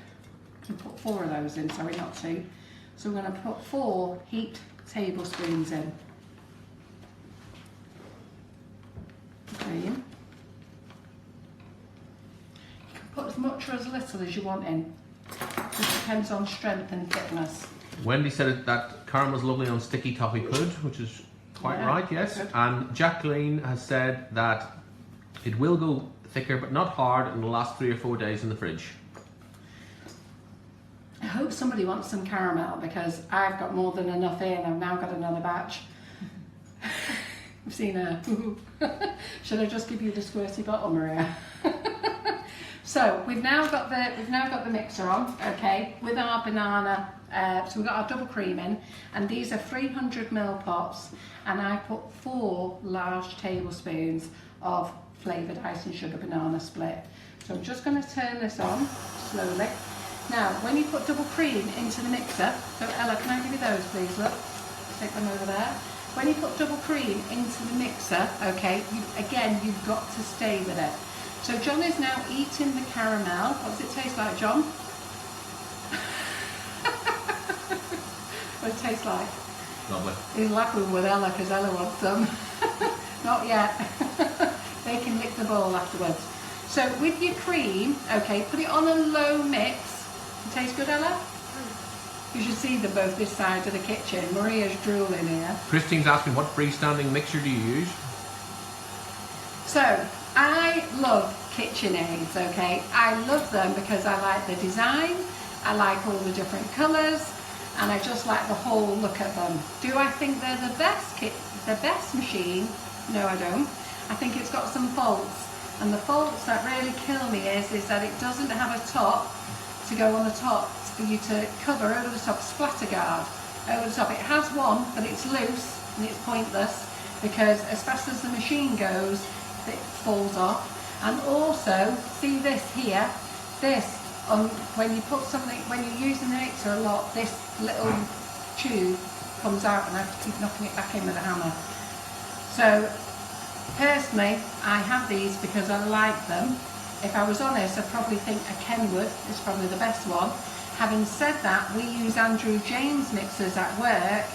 I can put 4 of those in, sorry, not 2. So we're going to put 4 heaped tablespoons in. Cream. You can put as much or as little as you want in. It depends on strength and thickness. Wendy said that caramel's lovely on sticky toffee pud, which is quite right, yes. Good. And Jacqueline has said that it will go thicker but not hard and will last 3 or 4 days in the fridge. I hope somebody wants some caramel because I've got more than enough in. I've now got another batch. I've seen her. Should I just give you the squirty bottle, Maria? So we've now got the mixer on, okay, with our banana. So we've got our double cream in, and these are 300 ml pots, and I put 4 large tablespoons of flavoured icing sugar banana split. So I'm just going to turn this on slowly. Now, when you put double cream into the mixer, so Ella, can I give you those, please? Look, take them over there. When you put double cream into the mixer, okay, you've got to stay with it. So John is now eating the caramel. What does it taste like, John? What does it taste like? Lovely. He's laughing with Ella because Ella wants some. Not yet. They can lick the bowl afterwards. So with your cream, okay, put it on a low mix. It tastes good, Ella? You should see them both this side of the kitchen. Maria's drooling here. Christine's asking what freestanding mixer do you use? So, I love KitchenAids, okay? I love them because I like the design, I like all the different colours, and I just like the whole look at them. Do I think they're the best machine? No, I don't. I think it's got some faults, and the faults that really kill me is that it doesn't have a top to go on the top for you to cover over the top, splatter guard over the top. It has one, but it's loose and it's pointless because as fast as the machine goes, it falls off. And also, see this here, when you put something, when you're using the mixer a lot, this little tube comes out and I have to keep knocking it back in with a hammer. So personally, I have these because I like them. If I was honest, I'd probably think a Kenwood is probably the best one. Having said that, we use Andrew James mixers at work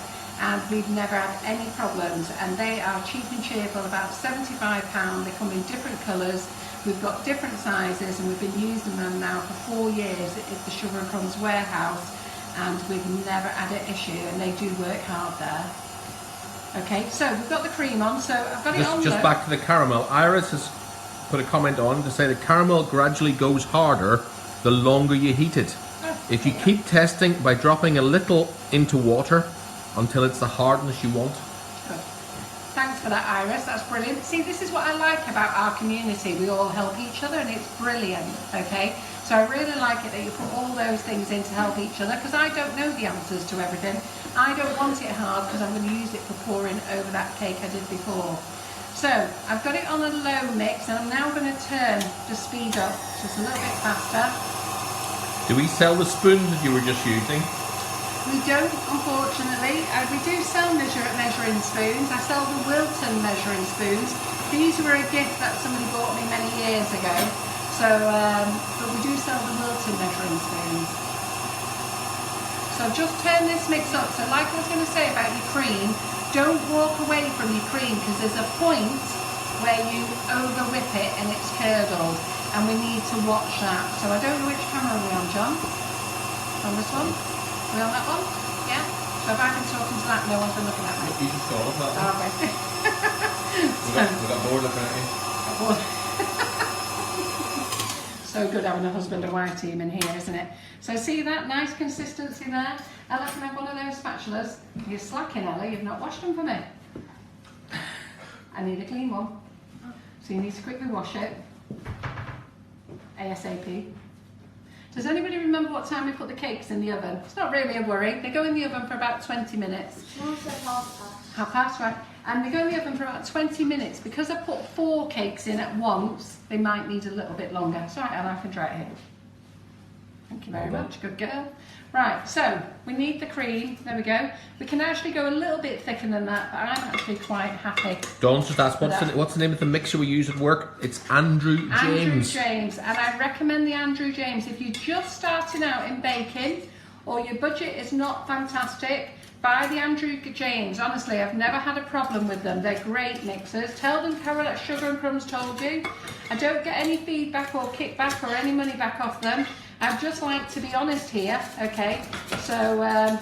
and we've never had any problems, and they are cheap and cheerful, about £75. They come in different colours, we've got different sizes, and we've been using them now for 4 years at the Sugar and Crumbs warehouse, and we've never had an issue, and they do work hard there. Okay, so we've got the cream on, so I've got it on Just back to the caramel. Iris has put a comment on to say the caramel gradually goes harder the longer you heat it. If you keep testing by dropping a little into water until it's the hardness you want. Good. Thanks for that, Iris. That's brilliant. See, this is what I like about our community. We all help each other and it's brilliant, okay? So I really like it that you put all those things in to help each other, because I don't know the answers to everything. I don't want it hard because I'm going to use it for pouring over that cake I did before. So I've got it on a low mix and I'm now going to turn to speed up just a little bit faster. Do we sell the spoons that you were just using? We don't, unfortunately. We do sell measuring spoons. I sell the Wilton measuring spoons. These were a gift that somebody bought me many years ago. So, but we do sell the Wilton measuring spoons. So just turn this mix up. So like I was going to say about your cream, don't walk away from your cream because there's a point where you over whip it and it's curdled. And we need to watch that. So I don't know which camera are we on, John? On this one? Are we on that one? Yeah? So if I can talk into that, no one's been looking at me. You just got off that one. Oh, okay. We got bored looking at you. So good having a husband and wife team in here, isn't it? So see that nice consistency there? Ella, can I have one of those spatulas? You're slacking, Ella, you've not washed them for me. I need a clean one. So you need to quickly wash it. ASAP. Does anybody remember what time we put the cakes in the oven? It's not really a worry. They go in the oven for about 20 minutes. Mum said 1/2 past. 1/2 past, right. And they go in the oven for about 20 minutes. Because I put 4 cakes in at once, they might need a little bit longer. It's all right, Ella, I can try it here. Thank you very much, good girl. Right, so we need the cream. There we go. We can actually go a little bit thicker than that, but I'm actually quite happy. Dawn's just asked, what's the name of the mixer we use at work? It's Andrew James. Andrew James, and I recommend the Andrew James. If you're just starting out in baking, or your budget is not fantastic, buy the Andrew James. Honestly, I've never had a problem with them. They're great mixers. Tell them Carol at Sugar and Crumbs told you. I don't get any feedback or kickback or any money back off them. I'd just like to be honest here, okay? So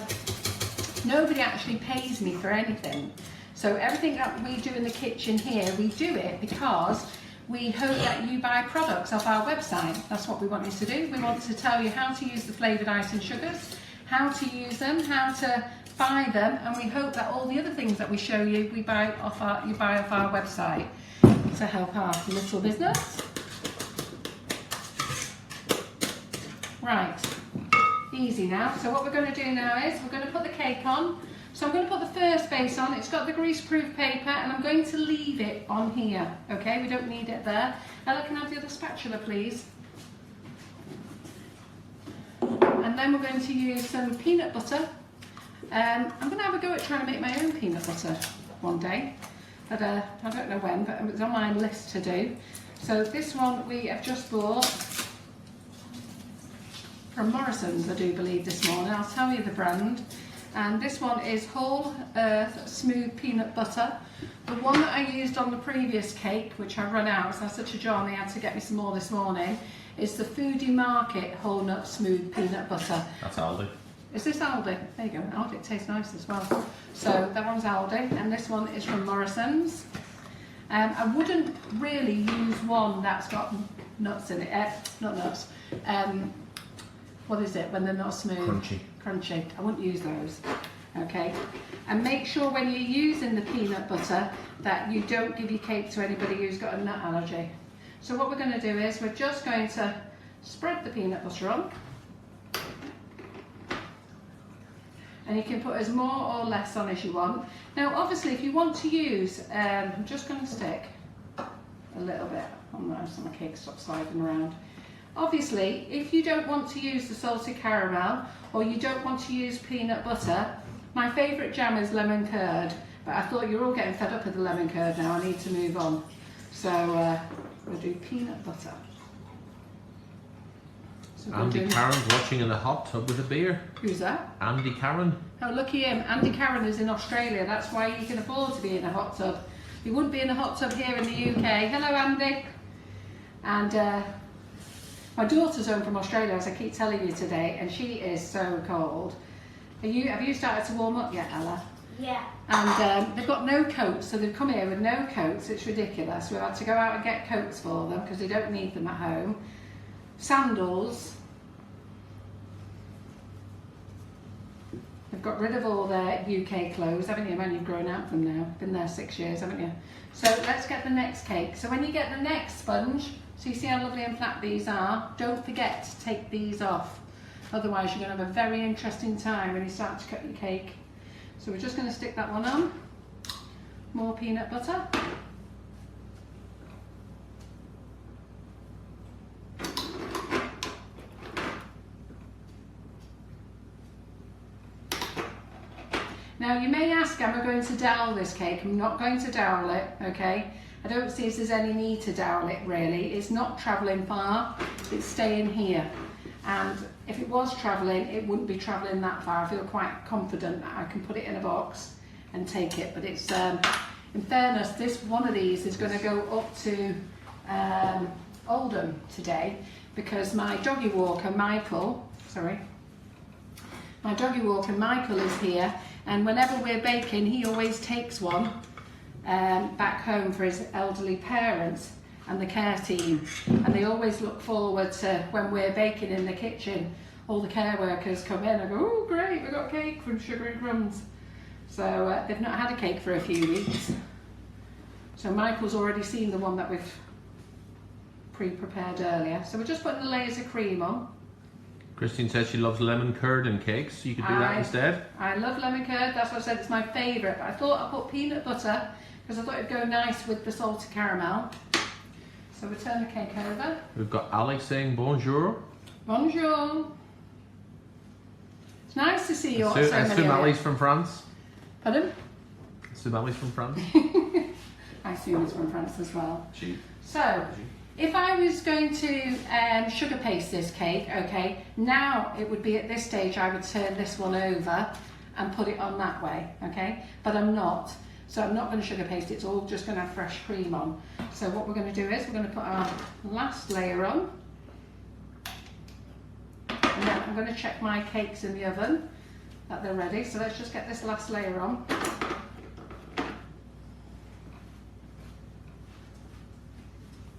nobody actually pays me for anything. So everything that we do in the kitchen here, we do it because we hope that you buy products off our website. That's what we want you to do. We want to tell you how to use the flavoured icing sugars, how to use them, how to buy them, and we hope that all the other things that we show you, you buy off our website to help our little business. Right, easy now. So what we're going to do now is we're going to put the cake on. So I'm going to put the first base on. It's got the greaseproof paper and I'm going to leave it on here. Okay, we don't need it there. Ella, can I have the other spatula, please? And then we're going to use some peanut butter. I'm going to have a go at trying to make my own peanut butter one day. But I don't know when, but it's on my list to do. So this one we have just bought from Morrison's, I do believe, this morning. I'll tell you the brand. And this one is Whole Earth Smooth Peanut Butter. The one that I used on the previous cake, which I run out, so I said to John he had to get me some more this morning, is the Foodie Market Whole Nut Smooth Peanut Butter. That's Aldi. Is this Aldi? There you go. Aldi, it tastes nice as well. So that one's Aldi, and this one is from Morrison's. I wouldn't really use one that's got nuts in it. Not nuts. What is it when they're not smooth? Crunchy. Crunchy. I wouldn't use those. Okay. And make sure when you're using the peanut butter that you don't give your cake to anybody who's got a nut allergy. So what we're going to do is we're just going to spread the peanut butter on. And you can put as more or less on as you want. Now obviously if you want to use, I'm just going to stick a little bit on there so my cake stops sliding around. Obviously, if you don't want to use the salted caramel or you don't want to use peanut butter, my favourite jam is lemon curd, but I thought you're all getting fed up with the lemon curd now, I need to move on. So we'll do peanut butter. So Andy Carron's watching in the hot tub with a beer. Who's that? Andy Carron. Oh, lucky him. Andy Carron is in Australia, that's why you can afford to be in a hot tub. You wouldn't be in a hot tub here in the UK. Hello Andy. And my daughter's home from Australia, as I keep telling you today, and she is so cold. Have you started to warm up yet, Ella? Yeah. And they've got no coats, so they've come here with no coats. It's ridiculous. We've had to go out and get coats for them because they don't need them at home. Sandals. They've got rid of all their UK clothes, haven't you, when you've grown out from now? Been there 6 years, haven't you? So let's get the next cake. So when you get the next sponge, so you see how lovely and flat these are, don't forget to take these off. Otherwise you're going to have a very interesting time when you start to cut your cake. So we're just going to stick that one on. More peanut butter. Now you may ask, am I going to dowel this cake? I'm not going to dowel it, okay? I don't see if there's any need to dowel it really. It's not travelling far, it's staying here. And if it was travelling, it wouldn't be travelling that far. I feel quite confident that I can put it in a box and take it. But it's, in fairness, this one of these is going to go up to Oldham today because my doggy walker, Michael is here. And whenever we're baking, he always takes one back home for his elderly parents and the care team. And they always look forward to when we're baking in the kitchen, all the care workers come in and go, oh great, we got cake from Sugar and Crumbs. So they've not had a cake for a few weeks. So Michael's already seen the one that we've pre-prepared earlier. So we're just putting the layers of cream on. Christine says she loves lemon curd and cakes, so you could do that instead. I love lemon curd, that's what I said, it's my favourite. But I thought I'd put peanut butter because I thought it'd go nice with the salted caramel. So we turn the cake over. We've got Ali saying bonjour. Bonjour. It's nice to see you all. So many Ali's from France. Pardon? Ali's from France. I assume it's from France as well. She. So, if I was going to sugar paste this cake, okay, now it would be at this stage I would turn this one over and put it on that way, okay, but I'm not. So I'm not going to sugar paste it, it's all just going to have fresh cream on. So what we're going to do is we're going to put our last layer on. And then I'm going to check my cakes in the oven that they're ready. So let's just get this last layer on.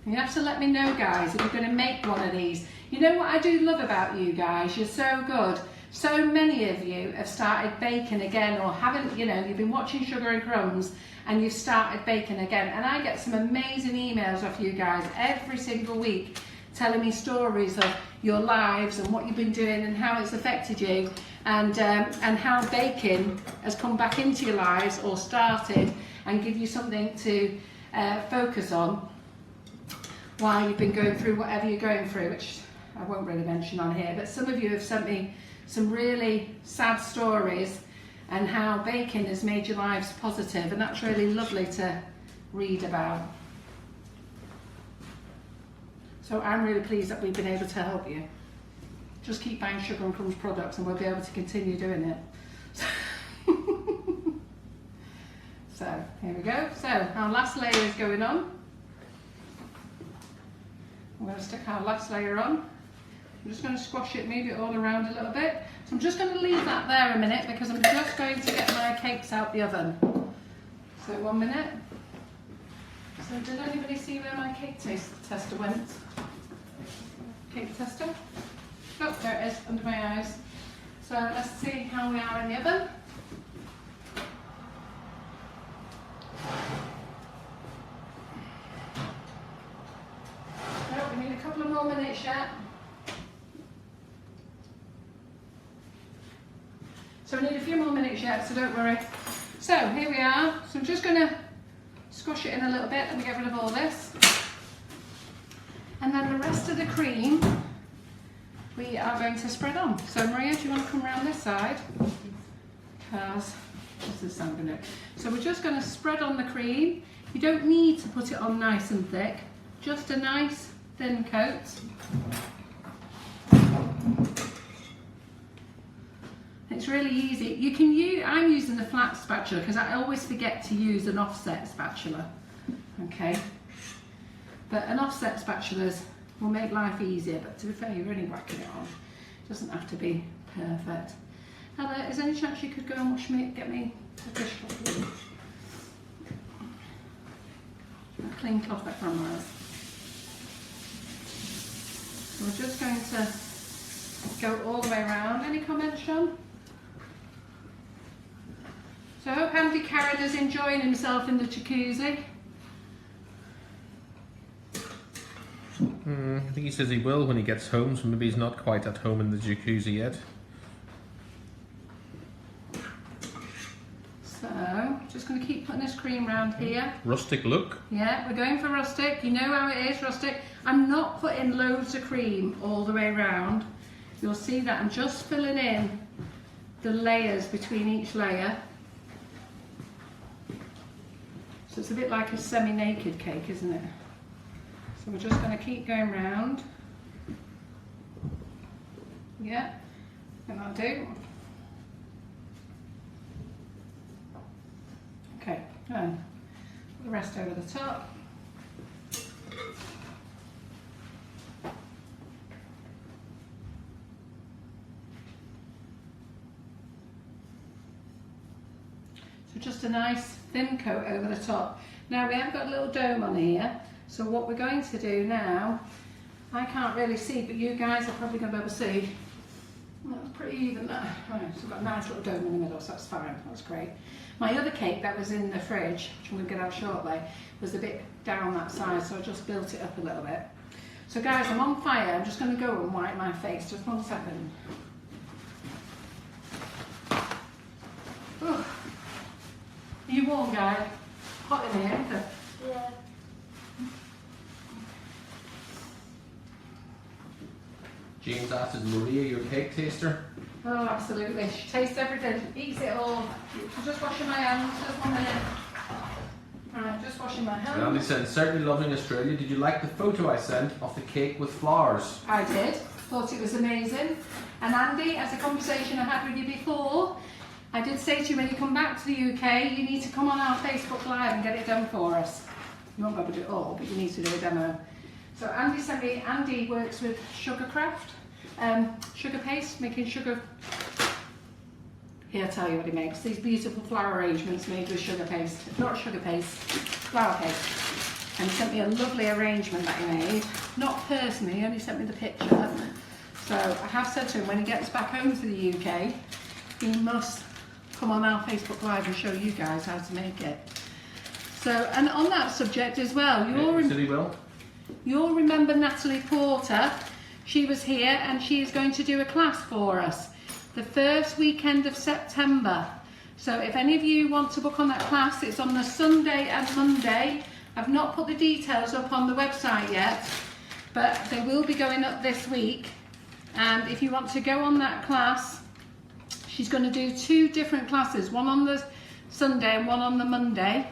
You have to let me know, guys, if you're going to make one of these. You know what I do love about you guys? You're so good. So many of you have started baking again or haven't, you know, you've been watching Sugar and Crumbs and you've started baking again. And I get some amazing emails off you guys every single week telling me stories of your lives and what you've been doing and how it's affected you and how baking has come back into your lives or started and give you something to focus on while you've been going through whatever you're going through, which I won't really mention on here, but some of you have sent me some really sad stories and how baking has made your lives positive, and that's really lovely to read about. So I'm really pleased that we've been able to help you. Just keep buying Sugar and Crumbs products and we'll be able to continue doing it. So here we go. So our last layer is going on. I'm going to stick our last layer on. I'm just going to squash it, move it all around a little bit. So I'm just going to leave that there a minute because I'm just going to get my cakes out the oven. So 1 minute. So did anybody see where my cake tester went? Cake tester? Oh, there it is, under my eyes. So let's see how we are in the oven. Oh, we need a couple of more minutes yet. So we need a few more minutes yet, so don't worry. So here we are. So I'm just going to squash it in a little bit. Let me get rid of all this. And then the rest of the cream we are going to spread on. So Maria, do you want to come around this side? Because this is I'm going to do. So we're just going to spread on the cream. You don't need to put it on nice and thick. Just a nice thin coat. It's really easy. You can use, I'm using the flat spatula because I always forget to use an offset spatula. Okay. But an offset spatula will make life easier, but to be fair, you're only whacking it on. It doesn't have to be perfect. Heather, is there any chance you could go and get me a dishcloth, please? A clean cloth at grandma's. We're just going to go all the way around. Any comments, Sean? Andy Carrad is enjoying himself in the jacuzzi. I think he says he will when he gets home, so maybe he's not quite at home in the jacuzzi yet. So, just going to keep putting this cream around here. Rustic look. Yeah, we're going for rustic. You know how it is, rustic. I'm not putting loads of cream all the way around. You'll see that I'm just filling in the layers between each layer. So it's a bit like a semi-naked cake, isn't it? So we're just going to keep going round. Yeah, and that'll do. Okay, and put the rest over the top. So just a nice thin coat over the top. Now we have got a little dome on here, so what we're going to do now, I can't really see, but you guys are probably going to be able to see. That's pretty even there. Right, so we've got a nice little dome in the middle, so that's fine, that's great. My other cake that was in the fridge, which I'm going to get out shortly, was a bit down that side, so I just built it up a little bit. So guys, I'm on fire, I'm just going to go and wipe my face, just 1 second. Are you warm, guy? Hot in here, isn't it? Yeah. James asked, is Maria your cake taster? Oh, absolutely. She tastes everything, eats it all. I'm just washing my hands, just 1 minute. Right, just washing my hands. Andy said, certainly loving Australia. Did you like the photo I sent of the cake with flowers? I did. Thought it was amazing. And Andy, as a conversation I had with you before, I did say to you when you come back to the UK, you need to come on our Facebook Live and get it done for us. You won't be able to do it all, but you need to do a demo. So Andy sent me, Andy works with Sugarcraft, sugar paste, making sugar. Here, I'll tell you what he makes. These beautiful flower arrangements made with sugar paste. Not sugar paste, flour paste. And he sent me a lovely arrangement that he made. Not personally, he only sent me the picture. So I have said to him when he gets back home to the UK, he must come on our Facebook Live and show you guys how to make it. So, and on that subject as well, you'll remember Natalie Porter. She was here and she is going to do a class for us the first weekend of September. So if any of you want to book on that class, it's on the Sunday and Monday. I've not put the details up on the website yet, but they will be going up this week. And if you want to go on that class, she's going to do 2 different classes, one on the Sunday and one on the Monday.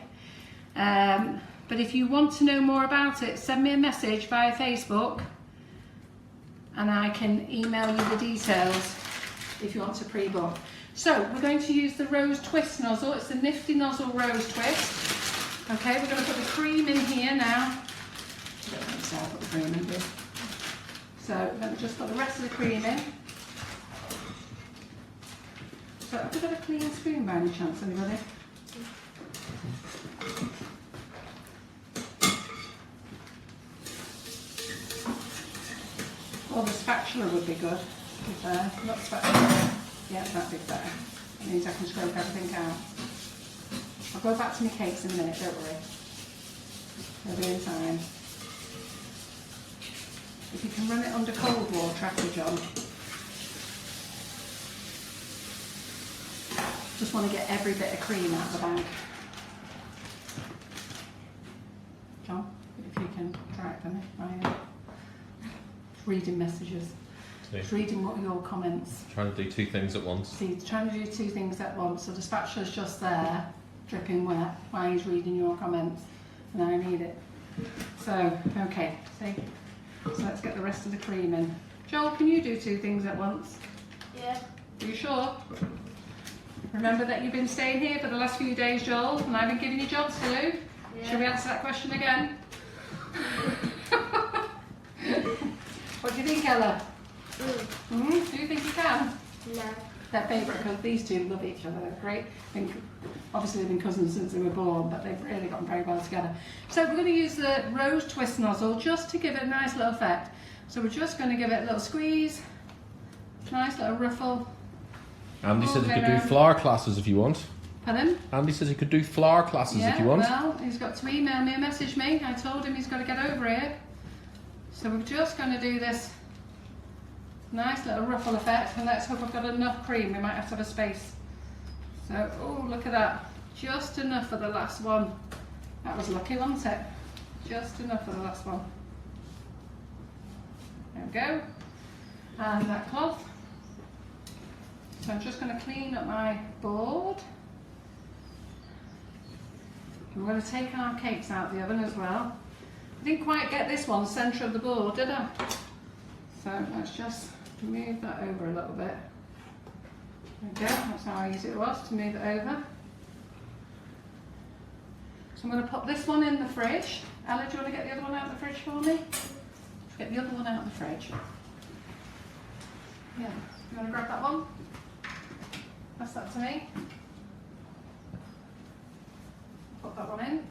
But if you want to know more about it, send me a message via Facebook and I can email you the details if you want to pre-book. So we're going to use the rose twist nozzle. It's the Nifty Nozzle Rose Twist. Okay, we're going to put the cream in here now. I don't think so, I'll put the cream in here. So let me just put the rest of the cream in. So have we got a clean spoon by any chance, anybody? Or the spatula would be good, to be fair. Not spatula. Yeah, that'd be better. It means I can scrape everything out. I'll go back to my cakes in a minute, don't worry. They'll be in time. If you can run it under cold water after, John. Just want to get every bit of cream out of the bag. John, if you can try it for me. Ryan. Reading messages. Just reading what your comments. Trying to do 2 things at once. See, trying to do 2 things at once. So the spatula's just there, dripping wet, while he's reading your comments, and I need it. So, okay, see. So let's get the rest of the cream in. Joel, can you do 2 things at once? Yeah. Are you sure? Remember that you've been staying here for the last few days, Joel, and I've been giving you jobs to do? Yeah. Shall we answer that question again? What do you think, Ella? Do you think you can? No. Their favourite, because these 2 love each other, they're great. Obviously they've been cousins since they were born, but they've really gotten very well together. So we're going to use the rose twist nozzle just to give it a nice little effect. So we're just going to give it a little squeeze, nice little ruffle. Andy said you could do flower classes if you want. Pardon? Andy says he could do flower classes if you want. Well, he's got to email me and message me. I told him he's got to get over here. So we're just going to do this nice little ruffle effect, and let's hope I've got enough cream. We might have to have a space. So, oh, look at that. Just enough for the last one. That was lucky, wasn't it? Just enough for the last one. There we go. And that cloth. So I'm just going to clean up my board. I'm going to take our cakes out of the oven as well. I didn't quite get this one centre of the board, did I? So let's just move that over a little bit. There we go, that's how easy it was to move it over. So I'm going to put this one in the fridge. Ella, do you want to get the other one out of the fridge for me? Get the other one out of the fridge. Yeah, you want to grab that one? Pass that to me. Put that one in.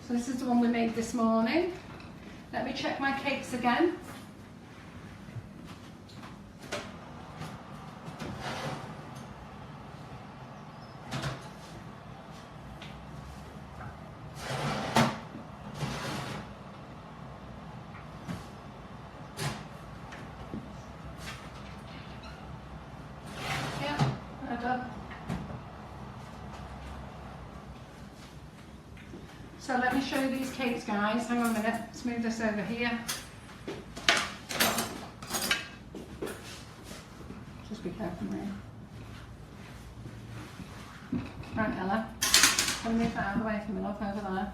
So this is the one we made this morning. Let me check my cakes again. Yeah, they're done. So let me show you these cakes, guys. Hang on a minute. Let's move this over here. Just be careful, Maria. Right, Ella. Can we move that out of the way from me, love, over there?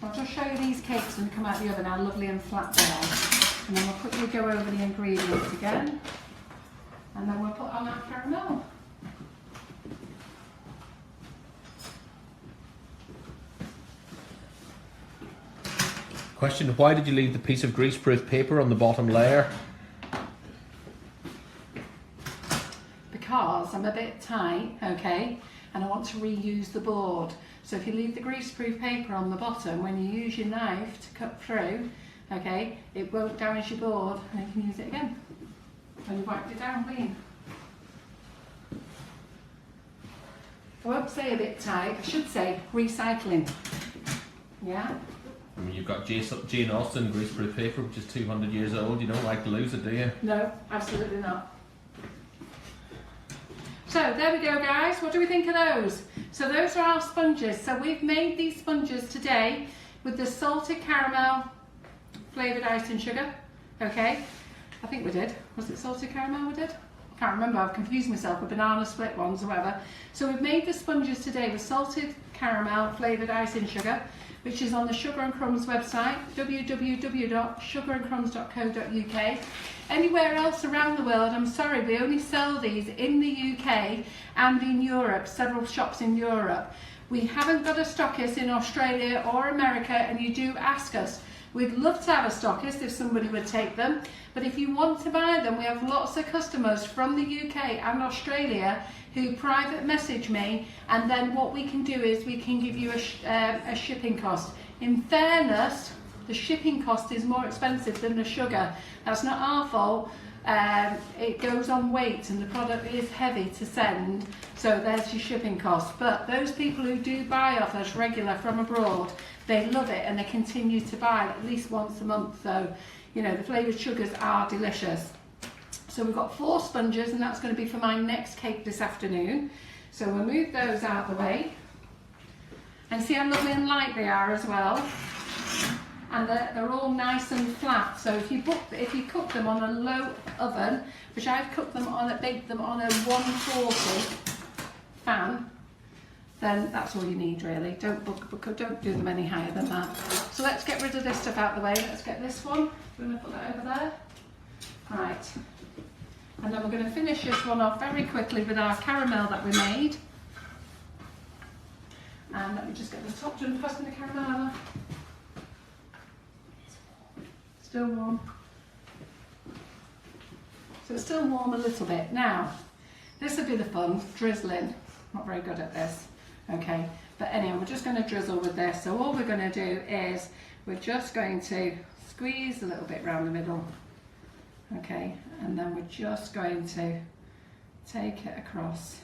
So I'll just show you these cakes when they come out of the oven, how lovely and flat they are. And then we'll quickly go over the ingredients again. And then we'll put on our caramel. Question, why did you leave the piece of greaseproof paper on the bottom layer? Because I'm a bit tight, okay, and I want to reuse the board. So if you leave the greaseproof paper on the bottom, when you use your knife to cut through, okay, it won't damage your board and you can use it again when you wiped it down clean. I won't say a bit tight, I should say recycling. Yeah? I mean, you've got Jane Austen greaseproof paper, which is 200 years old. You don't like to lose it, do you? No, absolutely not. So there we go, guys. What do we think of those? So those are our sponges. So we've made these sponges today with the salted caramel flavoured icing sugar. Okay, I think we did. Was it salted caramel we did? Can't remember, I've confused myself with banana split ones or whatever. So we've made the sponges today with salted caramel flavoured icing sugar, which is on the Sugar and Crumbs website, www.sugarandcrumbs.co.uk. Anywhere else around the world, I'm sorry, we only sell these in the UK and in Europe, several shops in Europe. We haven't got a stockist in Australia or America, and you do ask us. We'd love to have a stockist if somebody would take them, but if you want to buy them, we have lots of customers from the UK and Australia who private message me, and then what we can do is we can give you a shipping cost. In fairness, the shipping cost is more expensive than the sugar. That's not our fault. It goes on weight and the product is heavy to send, so there's your shipping cost. But those people who do buy off us regular from abroad, they love it and they continue to buy at least once a month. So, you know, the flavoured sugars are delicious. So we've got 4 sponges, and that's going to be for my next cake this afternoon. So we'll move those out of the way. And see how lovely and light they are as well. And they're all nice and flat. So if you cook them on a low oven, which I've baked them on a 140 fan, then that's all you need really. Don't do them any higher than that. So let's get rid of this stuff out of the way. Let's get this one. We're going to put that over there. Right. And then we're going to finish this one off very quickly with our caramel that we made. And let me just get this top. Do you want to pass me the caramel, Emma? Still warm. So it's still warm a little bit. Now, this will be the fun, drizzling. Not very good at this. Okay, but anyway, we're just going to drizzle with this. So all we're going to do is we're just going to squeeze a little bit around the middle. Okay, and then we're just going to take it across.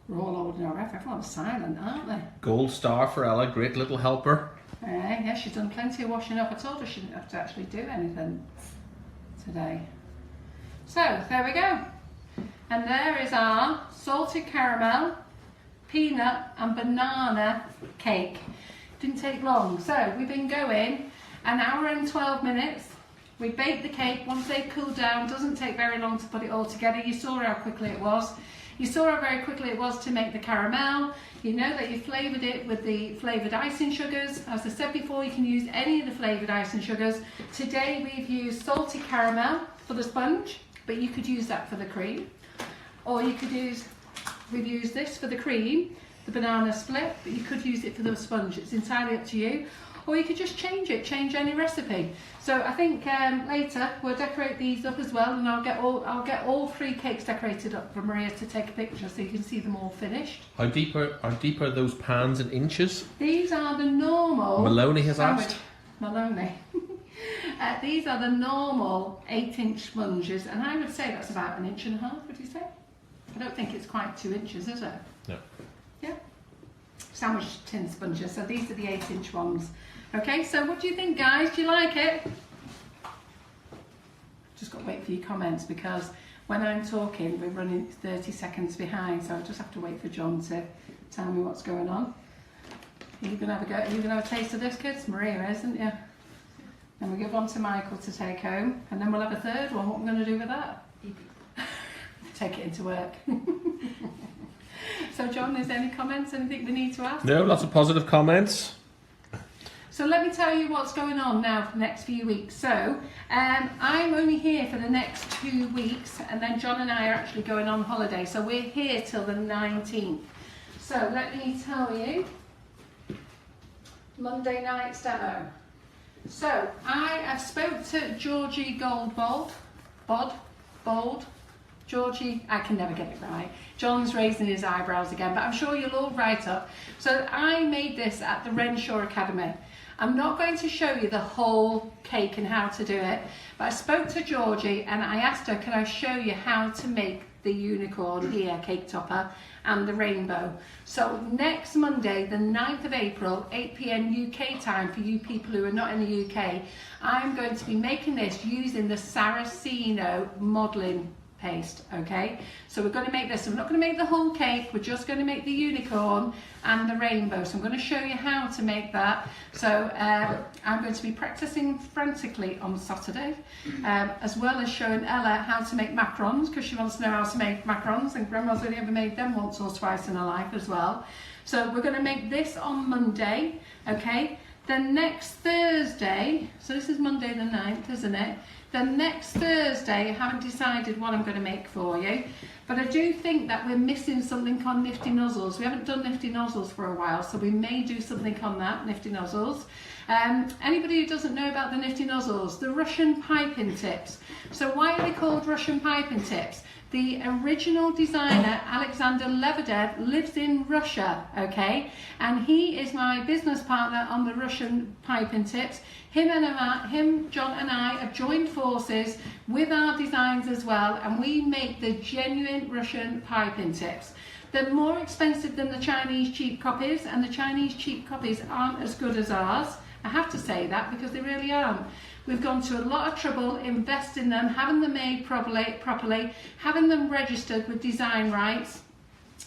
We're all holding our breath. Everyone's silent, aren't they? Gold star for Ella, great little helper. Yeah, she's done plenty of washing up. I told her she didn't have to actually do anything today. So, there we go. And there is our salted caramel, peanut and banana cake. Didn't take long. So, we've been going an hour and 12 minutes. We baked the cake. Once they've cooled down, doesn't take very long to put it all together. You saw how quickly it was. You saw how very quickly it was to make the caramel. You know that you flavoured it with the flavoured icing sugars. As I said before, you can use any of the flavoured icing sugars. Today we've used salted caramel for the sponge, but you could use that for the cream. Or you could use, we've used this for the cream, the banana split, but you could use it for the sponge. It's entirely up to you. Or you could just change it, change any recipe. So I think later we'll decorate these up as well, and I'll get all 3 cakes decorated up for Maria to take a picture so you can see them all finished. How deep are those pans in inches? These are the normal. Maloney has asked. Maloney. These are the normal 8-inch sponges, and I would say that's about 1.5 inches. Would you say? I don't think it's quite 2 inches, is it? No. Yeah. Sandwich tin sponges. So these are the 8-inch ones. Okay, so what do you think, guys? Do you like it? Just got to wait for your comments, because when I'm talking, we're running 30 seconds behind, so I just have to wait for John to tell me what's going on. Are you going to have a go? Are you going to have a taste of this, kids? Maria, isn't you? Then we give one to Michael to take home, and then we'll have a third one. What are we going to do with that? Take it into work. So, John, is there any comments? Anything we need to ask? No, lots of positive comments. So let me tell you what's going on now for the next few weeks. So I'm only here for the next 2 weeks, and then John and I are actually going on holiday. So we're here till the 19th. So let me tell you, Monday night's demo. So I've spoke to Georgie Bold, Georgie, I can never get it right. John's raising his eyebrows again, but I'm sure you'll all write up. So I made this at the Renshaw Academy. I'm not going to show you the whole cake and how to do it, but I spoke to Georgie and I asked her, can I show you how to make the unicorn here, cake topper, and the rainbow. So next Monday, the 9th of April, 8 PM UK time for you people who are not in the UK, I'm going to be making this using the Saraceno modelling paste. Okay, so we're going to make this. I'm not going to make the whole cake, we're just going to make the unicorn and the rainbow. So I'm going to show you how to make that. So I'm going to be practicing frantically on Saturday, as well as showing Ella how to make macarons, because she wants to know how to make macarons, and Grandma's only ever made them once or twice in her life as well. So we're going to make this on Monday. Okay, then next Thursday, so this is Monday the 9th, isn't it? Then next Thursday, I haven't decided what I'm going to make for you, but I do think that we're missing something on nifty nozzles. We haven't done nifty nozzles for a while, so we may do something on that, nifty nozzles. Anybody who doesn't know about the nifty nozzles, the Russian piping tips. So why are they called Russian piping tips? The original designer, Alexander Lebedev, lives in Russia, okay? And he is my business partner on the Russian piping tips. John and I have joined forces with our designs as well, and we make the genuine Russian piping tips. They're more expensive than the Chinese cheap copies, and the Chinese cheap copies aren't as good as ours. I have to say that, because they really aren't. We've gone to a lot of trouble investing them, having them made properly, having them registered with design rights.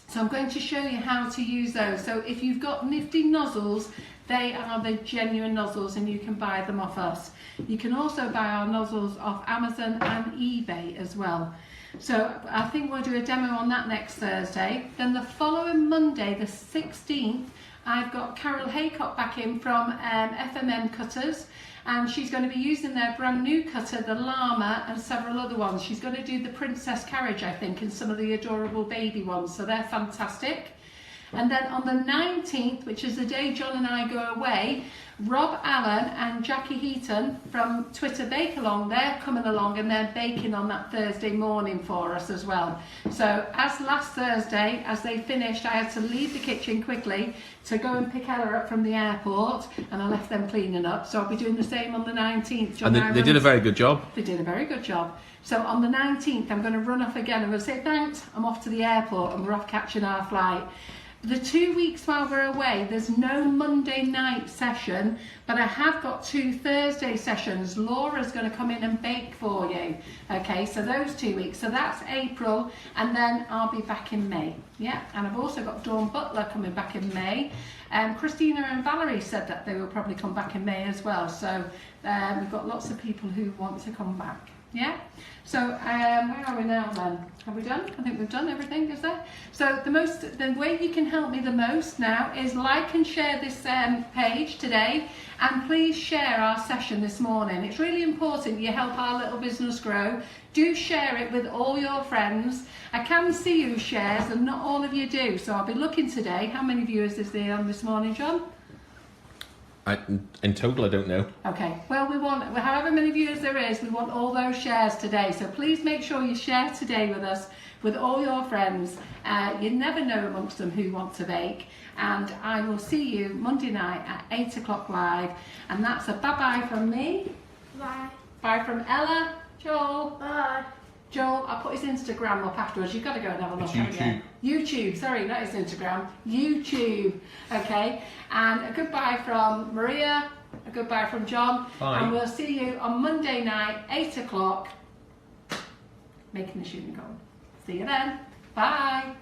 So I'm going to show you how to use those. So if you've got nifty nozzles, they are the genuine nozzles, and you can buy them off us. You can also buy our nozzles off Amazon and eBay as well. So I think we'll do a demo on that next Thursday. Then the following Monday, the 16th, I've got Carol Haycock back in from FMM Cutters, and she's going to be using their brand new cutter, the Llama, and several other ones. She's going to do the Princess Carriage, I think, and some of the adorable baby ones, so they're fantastic. And then on the 19th, which is the day John and I go away, Rob Allen and Jackie Heaton from Twitter Bake Along, they're coming along and they're baking on that Thursday morning for us as well. So as last Thursday, as they finished, I had to leave the kitchen quickly to go and pick Ella up from the airport, and I left them cleaning up. So I'll be doing the same on the 19th. John And they did a very good job. They did a very good job. So on the 19th, I'm going to run off again. I'm going to say thanks. I'm off to the airport and we're off catching our flight. The 2 weeks while we're away, there's no Monday night session, but I have got 2 Thursday sessions. Laura's going to come in and bake for you. Okay, so those 2 weeks. So that's April, and then I'll be back in May. Yeah, and I've also got Dawn Butler coming back in May. Christina and Valerie said that they will probably come back in May as well. So we've got lots of people who want to come back. Yeah, so where are we now then? Have we done? I think we've done everything, is there? So the way you can help me the most now is like and share this page today, and please share our session this morning. It's really important you help our little business grow. Do share it with all your friends. I can see who shares and not all of you do, so I'll be looking today. How many viewers is there on this morning, John? In total, I don't know. Okay, well, we want, however many viewers there is, we want all those shares today. So please make sure you share today with us, with all your friends. You never know amongst them who want to bake. And I will see you Monday night at 8 o'clock live. And that's a bye-bye from me. Bye. Bye from Ella. Joel. Bye. Joel, I'll put his Instagram up afterwards. You've got to go and have a look. It's YouTube. YouTube, sorry, not his Instagram. YouTube, okay? And a goodbye from Maria, a goodbye from John. Bye. And we'll see you on Monday night, 8 o'clock, making the shooting goal. See you then. Bye.